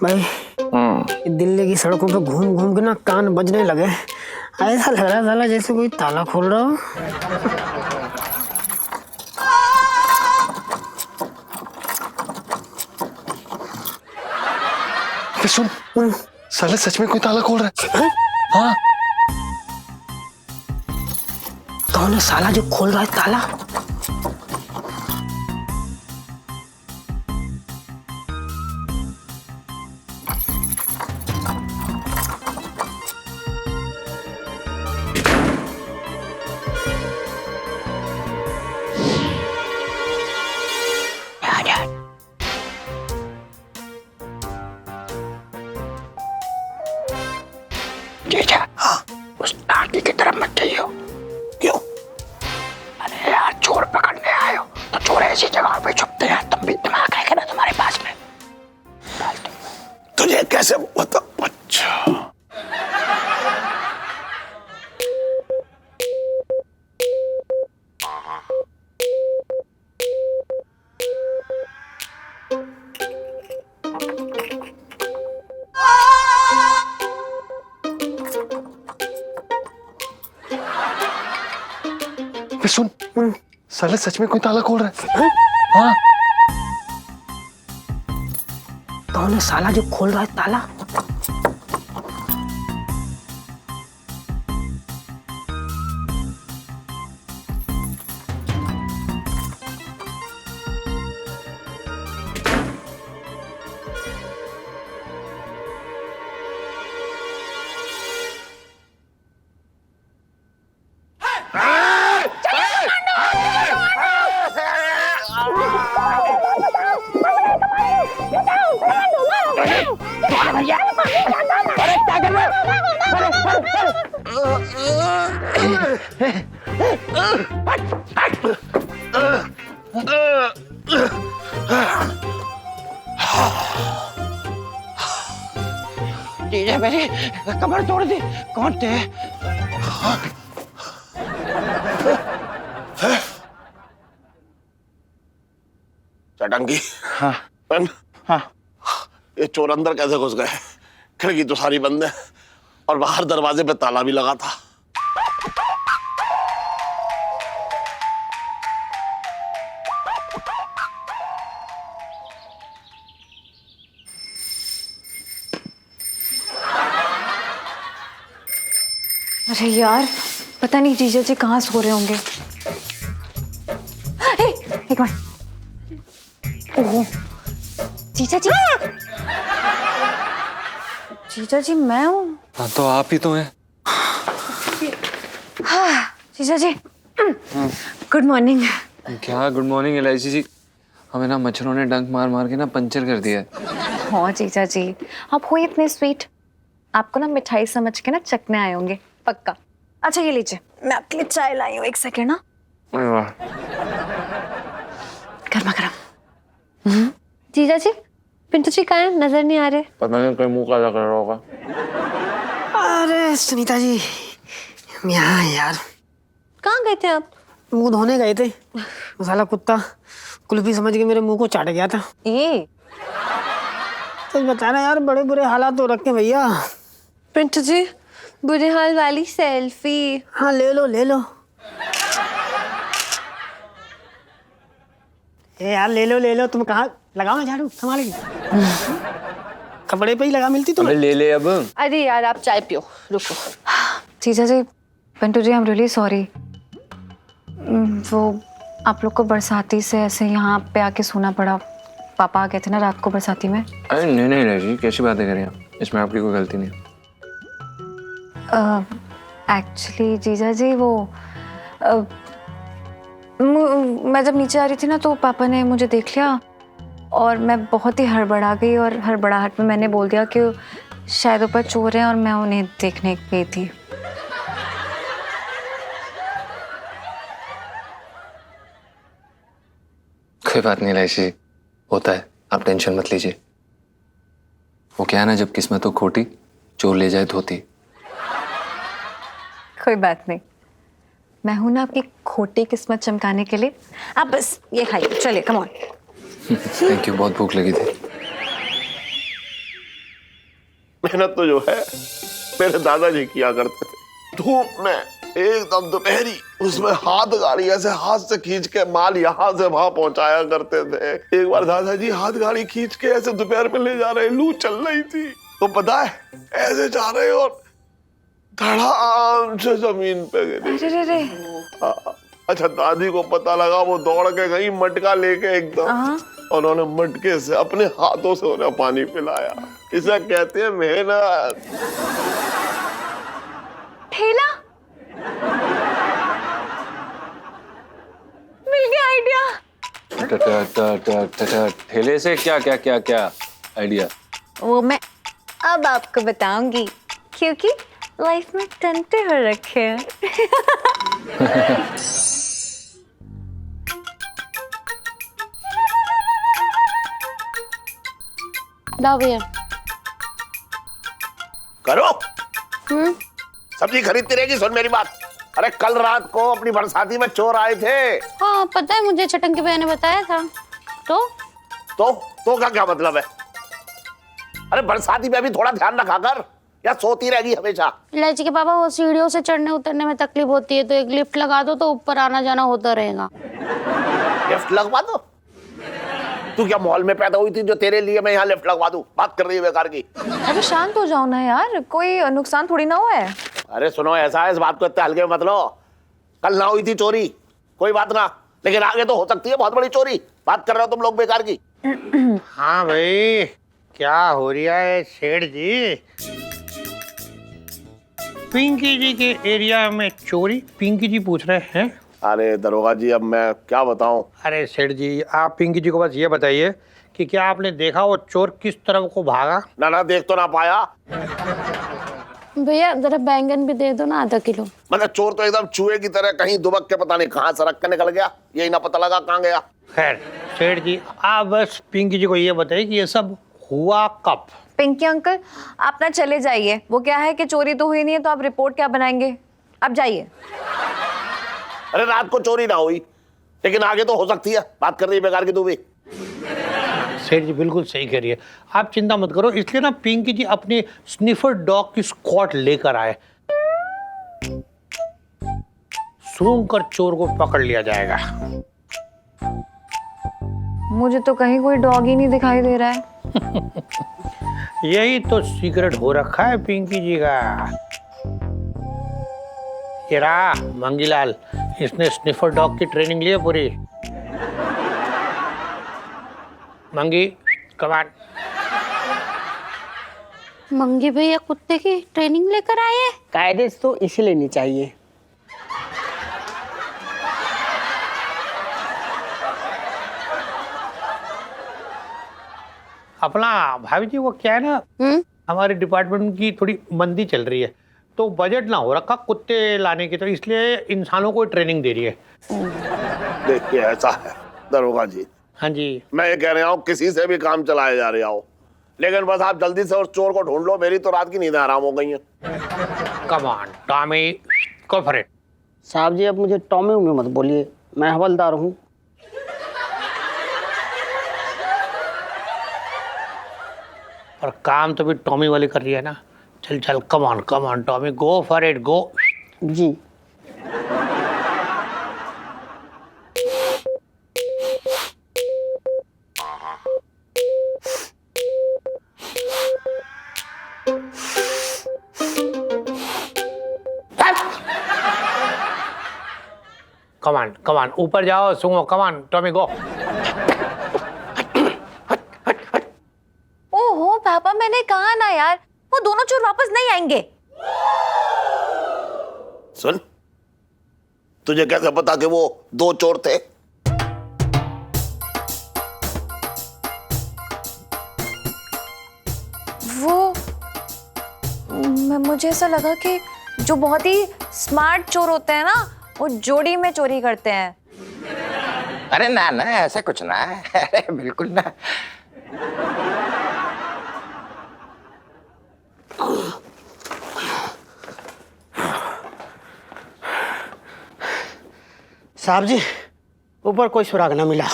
भाई दिल्ली की सड़कों पे घूम घूम के ना कान बजने लगे। ऐसा लग रहा साला जैसे कोई ताला खोल रहा हो। सुन, साले सच में कोई ताला खोल रहा है। हाँ, कौन है साला जो खोल रहा है ताला? जीजा, हाँ, उस टाकी की तरफ मत जाइयो। क्यों? अरे यार, चोर पकड़ने आए हो तो चोर ऐसी जगह पे छुपते हैं। तुम भी दिमाग है ना तुम्हारे पास में? तुझे कैसे पता? अच्छा, सुन, साले सच में कोई ताला खोल रहा है। हाँ, कौन है साला जो खोल रहा है ताला? जीजा, मेरी कमर तोड़ दी। कौन थे? चटंगी। हाँ हाँ। ये चोर अंदर कैसे घुस गए? खिड़की तो सारी बंद है और बाहर दरवाजे पे ताला भी लगा था। अरे यार, पता नहीं जीजा जी कहाँ सो रहे होंगे। एक मिनट। ओहो, जीजा जी। जीजा जी मैं हूँ। हाँ तो आप ही तो हैं। हाँ, जीजा जी गुड मॉर्निंग। क्या गुड मॉर्निंग एलआईसी जी, हमें ना मच्छरों ने डंक मार मार के ना पंचर कर दिया है। हाँ जीजा जी, आप हो इतने स्वीट, आपको ना मिठाई समझ के ना चखने आए होंगे पक्का। अच्छा ये लीजिए, मैं आपके लिए चाय लाई हूँ, एक सेकेंड ना। गर्मा गर्म। जीजा जी, पिंटू जी कहाँ हैं? नजर नहीं आ रहे। पता नहीं कोई मुंह काला कर रहा होगा। अरे सुनीता जी, यहाँ यार। कहाँ गए थे आप? मुंह धोने गए थे, वो साला कुत्ता कुल्फी समझ के मेरे मुंह को चाट गया था। ये तो बताना यार, बड़े बुरे हालात हो रखे भैया। पिंटू जी, बुरे हाल वाली सेल्फी। हाँ ले लो ले लो। ए यार ले लो, तुम कहाँ लगाओ ना झाड़ू, संभाल के। कपड़े पे ही लगा मिलती तुम्हें। ले ले अब। अरे यार आप चाय पियो, रुको। जीजा जी, Pintu ji I am really sorry. वो आप लोग को बरसाती से ऐसे यहाँ पे आके सोना पड़ा। पापा आ गए थे ना रात को बरसाती में। अरे नहीं नहीं नहीं जी, कैसी बातें करें आप, इसमें आपकी कोई गलती नहीं। एक्चुअली जीजा जी वो मैं जब नीचे आ रही थी ना तो पापा ने मुझे देख लिया और मैं बहुत ही हड़बड़ा गई और हड़बड़ाहट में मैंने बोल दिया कि शायद ऊपर चोर हैं और मैं उन्हें देखने गई थी। कोई बात नहीं एलआईसी, होता है, आप टेंशन मत लीजिए। वो क्या है ना, जब किस्मत हो खोटी, चोर ले जाए धोती। कोई बात नहीं, मैं हूं ना आपकी खोटी किस्मत चमकाने के लिए। आप बस ये खाइए, चलिए कम ऑन। थैंक यू, बहुत भूख लगी थी। मेहनत तो जो है मेरे दादाजी किया करते थे, धूप में एकदम दोपहरी, उसमें हाथ गाड़ी ऐसे हाथ से खींच के माल यहाँ से वहां पहुंचाया करते थे। एक बार दादाजी हाथ गाड़ी खींच के ऐसे दोपहर में ले जा रहे, लू चल रही थी, तो पता है ऐसे जा रहे और धड़ाम से जमीन पे गिरे। अच्छा दादी को पता लगा, वो दौड़ के गई मटका लेके एकदम, उन्होंने मटके से अपने हाथों से उन्हें पानी पिलाया। इसे कहते हैं मेहनत। ठेला मिल गया आइडिया। ठेले से क्या क्या क्या क्या आइडिया? वो मैं अब आपको बताऊंगी, क्योंकि लाइफ में टंटे हो रखे हैं। लाओ भैया। करो। सब्जी खरीदती रहेगी, सुन मेरी बात। अरे कल रात को अपनी बरसाती में चोर आए थे। हाँ पता है मुझे, चटंकी भैया ने बताया था। तो क्या मतलब है? अरे बरसाती में भी थोड़ा ध्यान रखा कर, या सोती रहेगी हमेशा? इलायची के पापा, वो सीढ़ियों से चढ़ने उतरने में तकलीफ होती है, तो एक लिफ्ट लगा दो तो ऊपर आना जाना होता रहेगा। लिफ्ट लगवा दो? तू क्या मॉल में पैदा हुई थी जो तेरे लिए मैं यहाँ लिफ्ट लगवा दूं? बात कर रही है बेकार की। अरे शांत हो जाओ ना यार, कोई नुकसान थोड़ी ना हुआ है। अरे सुनो, ऐसा है, इस बात को इतने हल्के में मत लो। कल ना हुई थी चोरी, कोई बात ना, लेकिन आगे तो हो सकती है बहुत बड़ी चोरी। बात कर रहे हो तुम लोग बेकार की। हाँ भाई, क्या हो रहा है सेठ जी? पिंकी जी के एरिया में चोरी? पिंकी जी पूछ रहे हैं। अरे दरोगा जी, अब मैं क्या बताऊं? अरे सेठ जी, आप पिंकी जी को बस ये बताइए कि क्या आपने देखा वो चोर किस तरफ को भागा? ना देख तो ना पाया। भैया जरा बैंगन भी दे दो ना, आधा किलो। मतलब चोर तो एकदम चूहे की तरह कहीं दुबक के पता नहीं कहाँ सड़क के निकल गया, यही ना पता लगा कहाँ गया। खैर सेठ जी, आप बस पिंकी जी को ये बताइए कि ये सब हुआ कब? पिंकी अंकल आप ना चले जाइए, वो क्या है कि चोरी तो हुई नहीं है तो आप रिपोर्ट क्या बनाएंगे, आप जाइए। अरे रात को चोरी ना हुई, लेकिन आगे तो हो सकती है। बात कर रही है बेकार की तू भी। सेठ जी बिल्कुल सही कह रही है, आप चिंता मत करो। इसलिए ना पिंकी जी अपने स्निफर डॉग की स्क्वाड लेकर आए, सूंघ कर चोर को पकड़ लिया जाएगा। मुझे तो कहीं कोई डॉग ही नहीं दिखाई दे रहा है। यही तो सीक्रेट हो रखा है पिंकी जी का। ये रहा मंगीलाल, इसने स्निफर डॉग की ट्रेनिंग ली है पूरी। मंगी कमान। मंगी भैया कुत्ते की ट्रेनिंग लेकर आए हैं। कायदे से तो इसे लेनी चाहिए। अपना भाभी जी वो क्या है ना, हमारे डिपार्टमेंट की थोड़ी मंदी चल रही है, तो बजट ना हो रखा कुत्ते लाने की, तो इसलिए इंसानों को ट्रेनिंग दे रही है। देखिए ऐसा है दरोगा जी, हाँ जी, मैं ये कह रहा हूँ किसी से भी काम चलाया जा रहा हो, लेकिन बस आप जल्दी से उस चोर को ढूंढ लो। मेरी तो रात की नींद आराम हो गई है। कमान टॉमी गो फॉर इट। साहब जी अब मुझे टॉमी उमी मत बोलिए, मैं हवलदार हूँ। और काम तो भी टॉमी वाली कर रही है ना। चल चल come on come on Tommy go for it go. जी कमान कमान ऊपर जाओ, सुनो कमान टॉमी गो। ओहो पापा, मैंने कहा ना यार, वो दोनों चोर वापस नहीं आएंगे। सुन, तुझे कैसे पता कि वो दो चोर थे? वो मुझे ऐसा लगा कि जो बहुत ही स्मार्ट चोर होते हैं ना, वो जोड़ी में चोरी करते हैं। अरे ना ना, ऐसा कुछ ना है। अरे बिल्कुल ना। साहब जी ऊपर कोई सुराग ना मिला।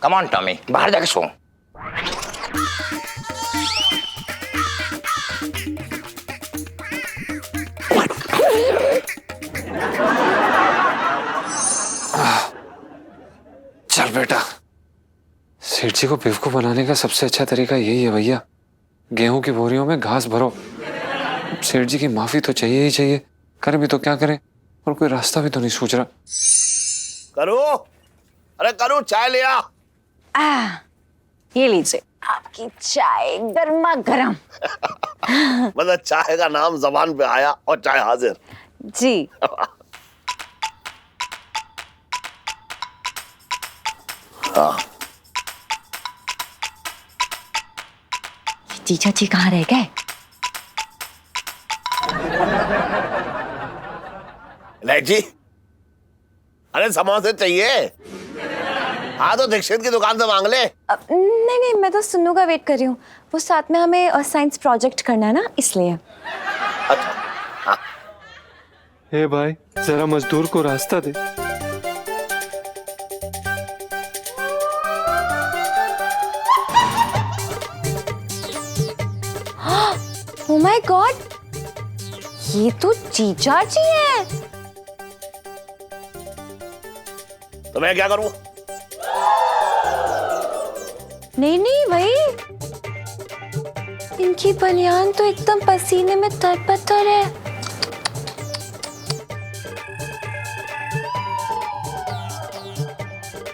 कम ऑन टॉमी, बाहर जाके सो। चल बेटा, सेठ जी को बेवकूफ बनाने का सबसे अच्छा तरीका यही है भैया। गेहूं की बोरियों में घास भरो। सेठ जी की माफी तो चाहिए ही चाहिए, करें भी तो क्या करें, और कोई रास्ता भी तो नहीं सूझ रहा। करो, अरे करो, चाय ले आ। ये लीजिए आपकी चाय गर्मा गर्म। मतलब चाय का नाम जबान पे आया और चाय हाजिर। जी हाँ। जीजा जी कहाँ रह गए? जी, अरे समोसे चाहिए? हाँ तो दीक्षित की दुकान से मांग ले। नहीं नहीं, मैं तो सुन्नू का वेट कर रही हूँ। वो साथ में हमें साइंस प्रोजेक्ट करना है ना, इसलिए। अच्छा। ए भाई जरा मजदूर को रास्ता दे। ओह माय गॉड, ये तो जीजा जी हैं। तो मैं क्या करूं? नहीं नहीं भाई, इनकी बनियान तो एकदम पसीने में तरबतर है।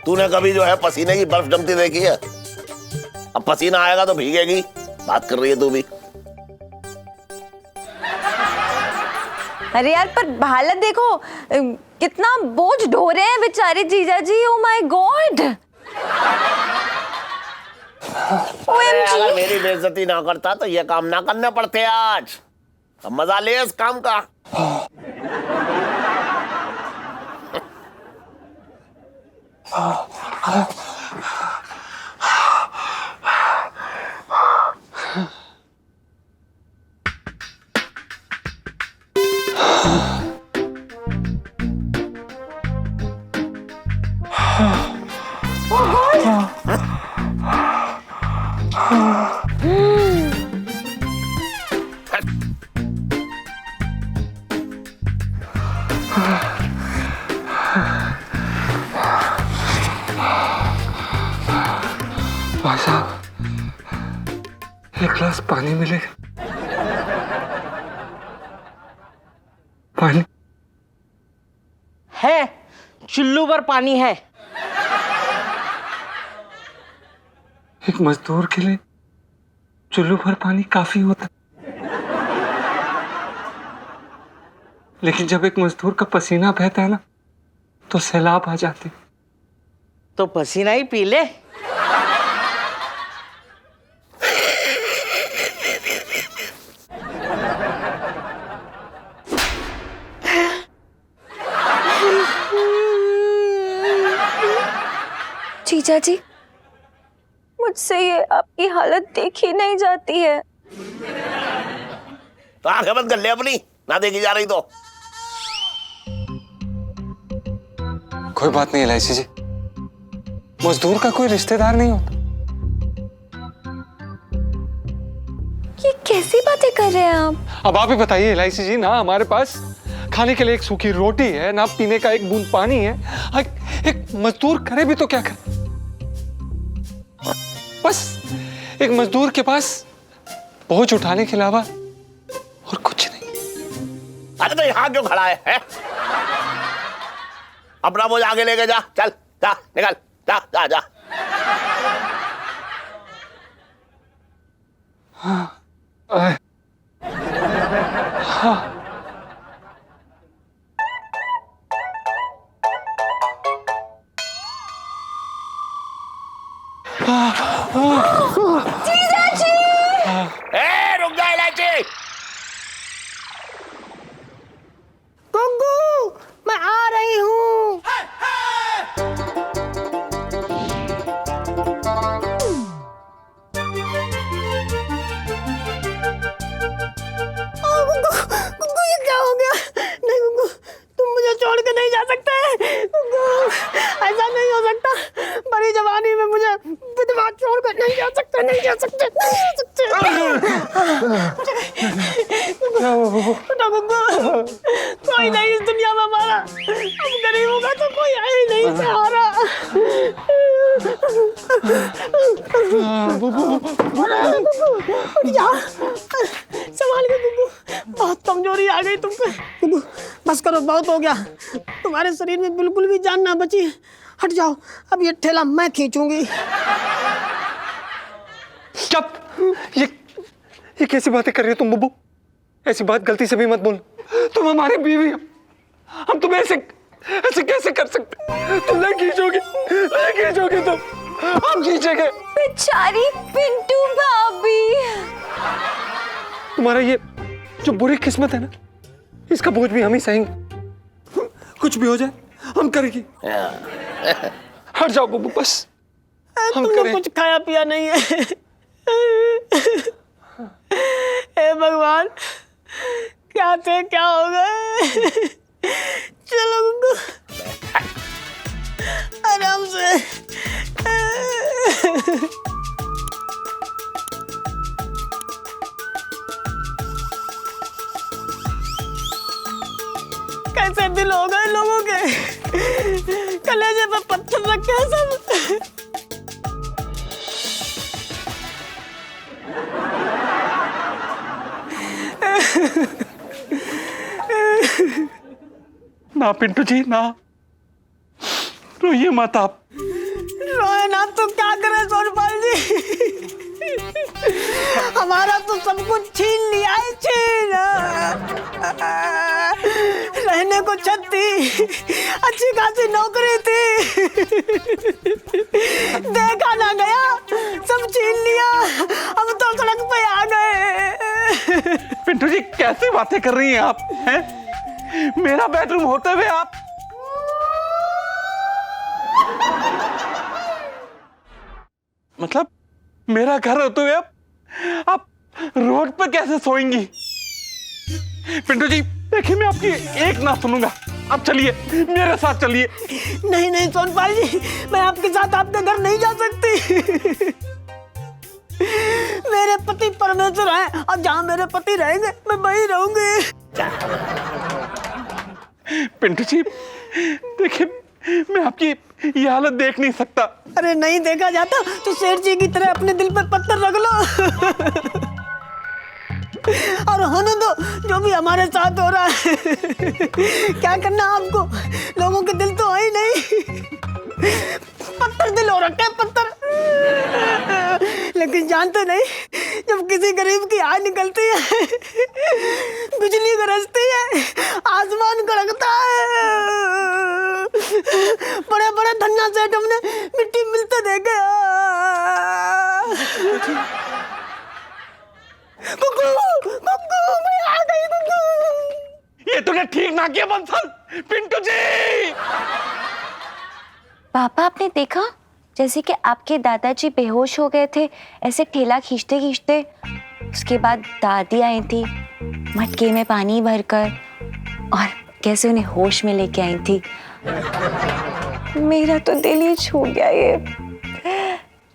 तूने कभी जो है पसीने की बर्फ जमती देखी है? अब पसीना आएगा तो भीगेगी। बात कर रही है तू भी। अरे यार, पर हालत देखो, कितना बोझ ढो रहे हैं बेचारे जीजा जी। Oh my God. अगर मेरी बेइज्जती ना करता तो ये काम ना करने पड़ते आज। अब मजा ले इस काम का। बस पानी मिलेगा। पानी है, चुल्लू पर पानी है। एक मजदूर के लिए चुल्लू भर पानी काफी होता, लेकिन जब एक मजदूर का पसीना बहता है ना तो सैलाब आ जाते। तो पसीना ही पी ले। जीजा जी, मुझसे ये आपकी हालत देखी नहीं जाती है। तो आंखें बंद कर ले अपनी, ना देखी जा रही तो। कोई बात नहीं एलआईसी जी, मजदूर का कोई रिश्तेदार नहीं होता। ये कैसी बातें कर रहे हैं आप? अब आप ही बताइए एलआईसी जी, ना हमारे पास खाने के लिए एक सूखी रोटी है, ना पीने का एक बूंद पानी है। एक मजदूर करे भी तो क्या करे? बस एक मजदूर के पास बोझ उठाने के अलावा और कुछ नहीं। अरे तो यहाँ क्यों खड़ा है? अपना बोझ आगे लेके जा, चल जा, निकल जा जा जा। हाँ। जीजा जी! रुक जा इलायची। गुग्गू, मैं आ रही हूँ। गुग्गू, ये क्या हो गया? नहीं गुग्गू, तुम मुझे छोड़ के नहीं जा सकते। गुग्गू, ऐसा नहीं हो सकता। बड़ी जवानी में मुझे विधवा छोड़ कर नहीं जा सकते, नहीं जा सकते, नहीं जा सकते। गुग्गू, कोई नहीं इस दुनिया में हमारा। हम गरीबों का तो कोई है ही नहीं सहारा। उठ जा, संभाल के गुग्गू, बहुत कमजोरी आ गई तुम पे। गुग्गू, बस करो, बहुत हो गया। तुम्हारे शरीर में बिल्कुल भी जान ना बची। हट जाओ, अब ये ठेला मैं खींचूंगी। चुप! ये कैसी बातें कर रही हो तुम बब्बू? ऐसी बात गलती से भी मत बोल। तुम हमारी बीवी हो, हम तुम्हें ऐसे कैसे कर सकते? तुम नहीं खींचोगे तुम, हम खींचेंगे। बेचारी पिंटू भाभी। तुम्हारा ये जो बुरी किस्मत है ना, इसका बोझ भी हम ही सहेंगे। कुछ भी हो जाए हम करेंगे। हट जाओ बब्बू, बस हम तुमने कुछ खाया पिया नहीं है। हे भगवान, क्या थे क्या हो गए। चलो गुग्गू, आराम से। कैसे दिल हो गए लोगों के, कलेजे पे पत्थर रखे हैं सब। ना पिंटू जी ना, रोइए मत आप। रोए ना तो क्या करे सोनपाल जी। हमारा तो सब कुछ छीन लिया है, छीन। रहने को छत थी, अच्छी खासी नौकरी थी, देखा ना गया, सब छीन लिया। अब तो सड़क पे आ गए। पिंटू जी कैसी बातें कर रही हैं आप? हैं? मेरा बेडरूम होते हुए आप मतलब मेरा घर होते हुए आप रोड पर कैसे सोएंगी? पिंटू जी देखिए, मैं आपकी एक ना सुनूंगा। आप चलिए, मेरे साथ चलिए। नहीं नहीं सोनपाल जी, मैं आपके साथ आपके घर नहीं जा सकती। मेरे पति परमेश्वर हैं, और जहाँ मेरे पति रहेंगे मैं वहीं रहूंगी। पिंटू जी देखिए, मैं आपकी ये हालत देख नहीं सकता। अरे नहीं देखा जाता तो सेठ जी की तरह अपने दिल पर पत्थर रख लो। होने दो, जो भी हमारे साथ हो रहा है। क्या करना आपको, लोगों के दिल तो है ही नहीं, पत्थर दिल हो रखा है, पत्थर। लेकिन जानते नहीं, जब किसी गरीब की आय निकलती है, बिजली गरजती है, आसमान कड़कता है, बड़े बड़े धन्ना सेठ हमने मिट्टी मिलते देखे। कुकू, कुकू, मैं आ गई कुकू। ये तूने ठीक ना किया बंसल। पिंटू जी, पापा आपने देखा जैसे कि आपके दादाजी बेहोश हो गए थे, ऐसे ठेला खींचते खींचते। उसके बाद दादी आई थी मटके में पानी भरकर और कैसे उन्हें होश में लेके आई थी। मेरा तो दिल ही छू गया। ये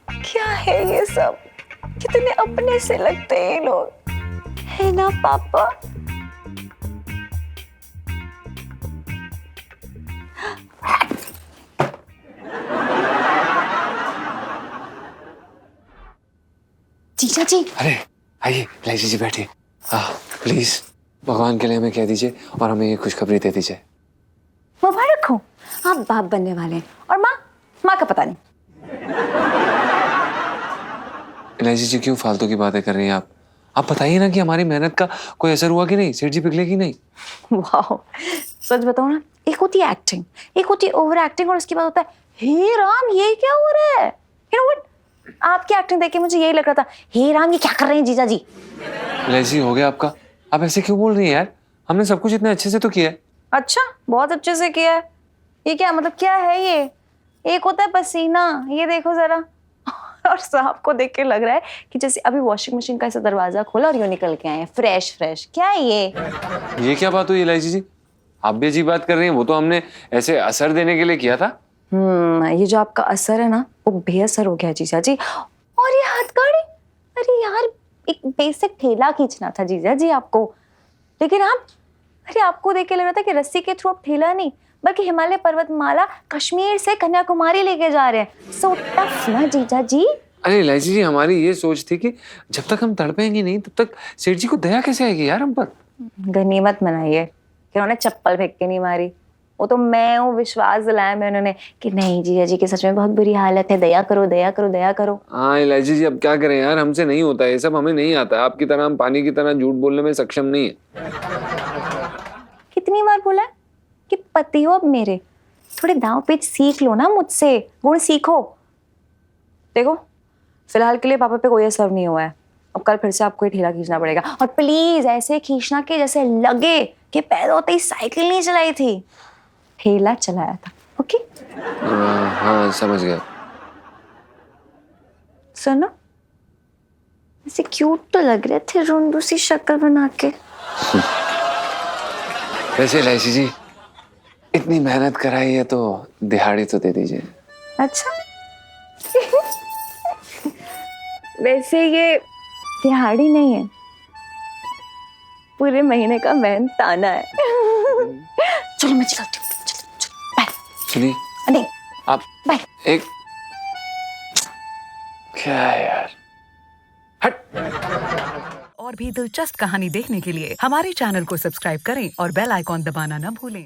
क्या है ये सब, कितने अपने से लगते हैं ये लोग, है ना पापा? जीजा जी, अरे आइए इलायची जी बैठिए। प्लीज भगवान के लिए हमें कह दीजिए और हमें ये खुशखबरी दे दीजिए। मुबारक हो, आप बाप बनने वाले हैं। और माँ का पता नहीं। इलायची जी क्यों फालतू की बातें कर रही हैं आप बताइए ना कि हमारी मेहनत का कोई असर हुआ कि नहीं, सेठ जी पिघले कि नहीं? वाह, सच बताओ ना, एक होती है एक्टिंग, एक होती है ओवर एक्टिंग, और उसके बाद होता है हे राम ये क्या हो रहा है। यू नो व्हाट, आपकी एक्टिंग देख के मुझे यही लग रहा था, हे राम ये क्या कर रहे हैं जीजा जी। इलायची हो गया आपका, आप ऐसे क्यों बोल रही हैं यार? हमने सब कुछ इतने अच्छे से तो किया है। अच्छा, बहुत अच्छे से किया है। ये क्या मतलब, क्या है ये? एक होता है पसीना, ये देखो जरा, और सांप को देख के लग रहा है कि जैसे अभी वॉशिंग मशीन का ऐसा दरवाजा खोला और यूं निकल के आए हैं फ्रेश फ्रेश। क्या है ये क्या बात हुई इलायची जी? आप भी अजीब बात कर रही हैं। वो तो हमने ऐसे असर देने के लिए किया था। ये जो आपका असर है ना, वो बेअसर हो गया जीजा जी। और ये हथकड़ी, अरे यार एक बेसिक ठेला खींचना था जीजा जी आपको, लेकिन आप, अरे आपको देख के लग रहा था कि रस्सी के थ्रू आप ठेला नहीं बल्कि हिमालय पर्वतमाला कश्मीर से कन्याकुमारी लेके जा रहे हैं। सो टफ ना जीजा जी। अरे इलायची जी, हमारी ये सोच थी कि जब तक हम तड़पेंगे नहीं तब तक सेठ जी को दया कैसे आएगी यार हम पर। गनीमत मनाइए कि उन्होंने चप्पल फेंक के नहीं मारी। वो तो मैं हूँ, विश्वास दिलाया मैं उन्होंने कि नहीं जीजा जी की सच में बहुत बुरी हालत है, दया करो दया करो दया करो। हाँ इलायची जी, अब क्या करें यार, हमसे नहीं होता ये सब, हमें नहीं आता। आपकी तरह हम पानी की तरह झूठ बोलने में सक्षम नहीं है। कितनी बार बोला है कि पति हो अब मेरे, थोड़े दांव पेच सीख लो ना मुझसे, गुण सीखो। देखो फिलहाल के लिए पापा पे कोई असर नहीं हुआ है, अब कल फिर से आपको ये ठेला खींचना पड़ेगा। और प्लीज ऐसे खींचना कि जैसे लगे कि पैदा होते ही साइकिल नहीं चलाई थी, ठेला चलाया था। ओके? हाँ समझ गया। सुनो, ऐसे क्यूट तो लग रहे थे रोंदू सी शक्ल बना के। वैसे इलायची जी, इतनी मेहनत कराई है तो दिहाड़ी तो दे दीजिए। अच्छा वैसे ये दिहाड़ी नहीं है, पूरे महीने का मेहनताना है। चलो मैं चलती हूँ, चलो बाय। सुनिए, नहीं आप बाय। एक क्या है यार, और भी दिलचस्प कहानी देखने के लिए हमारे चैनल को सब्सक्राइब करें और बेल आइकॉन दबाना ना भूलें।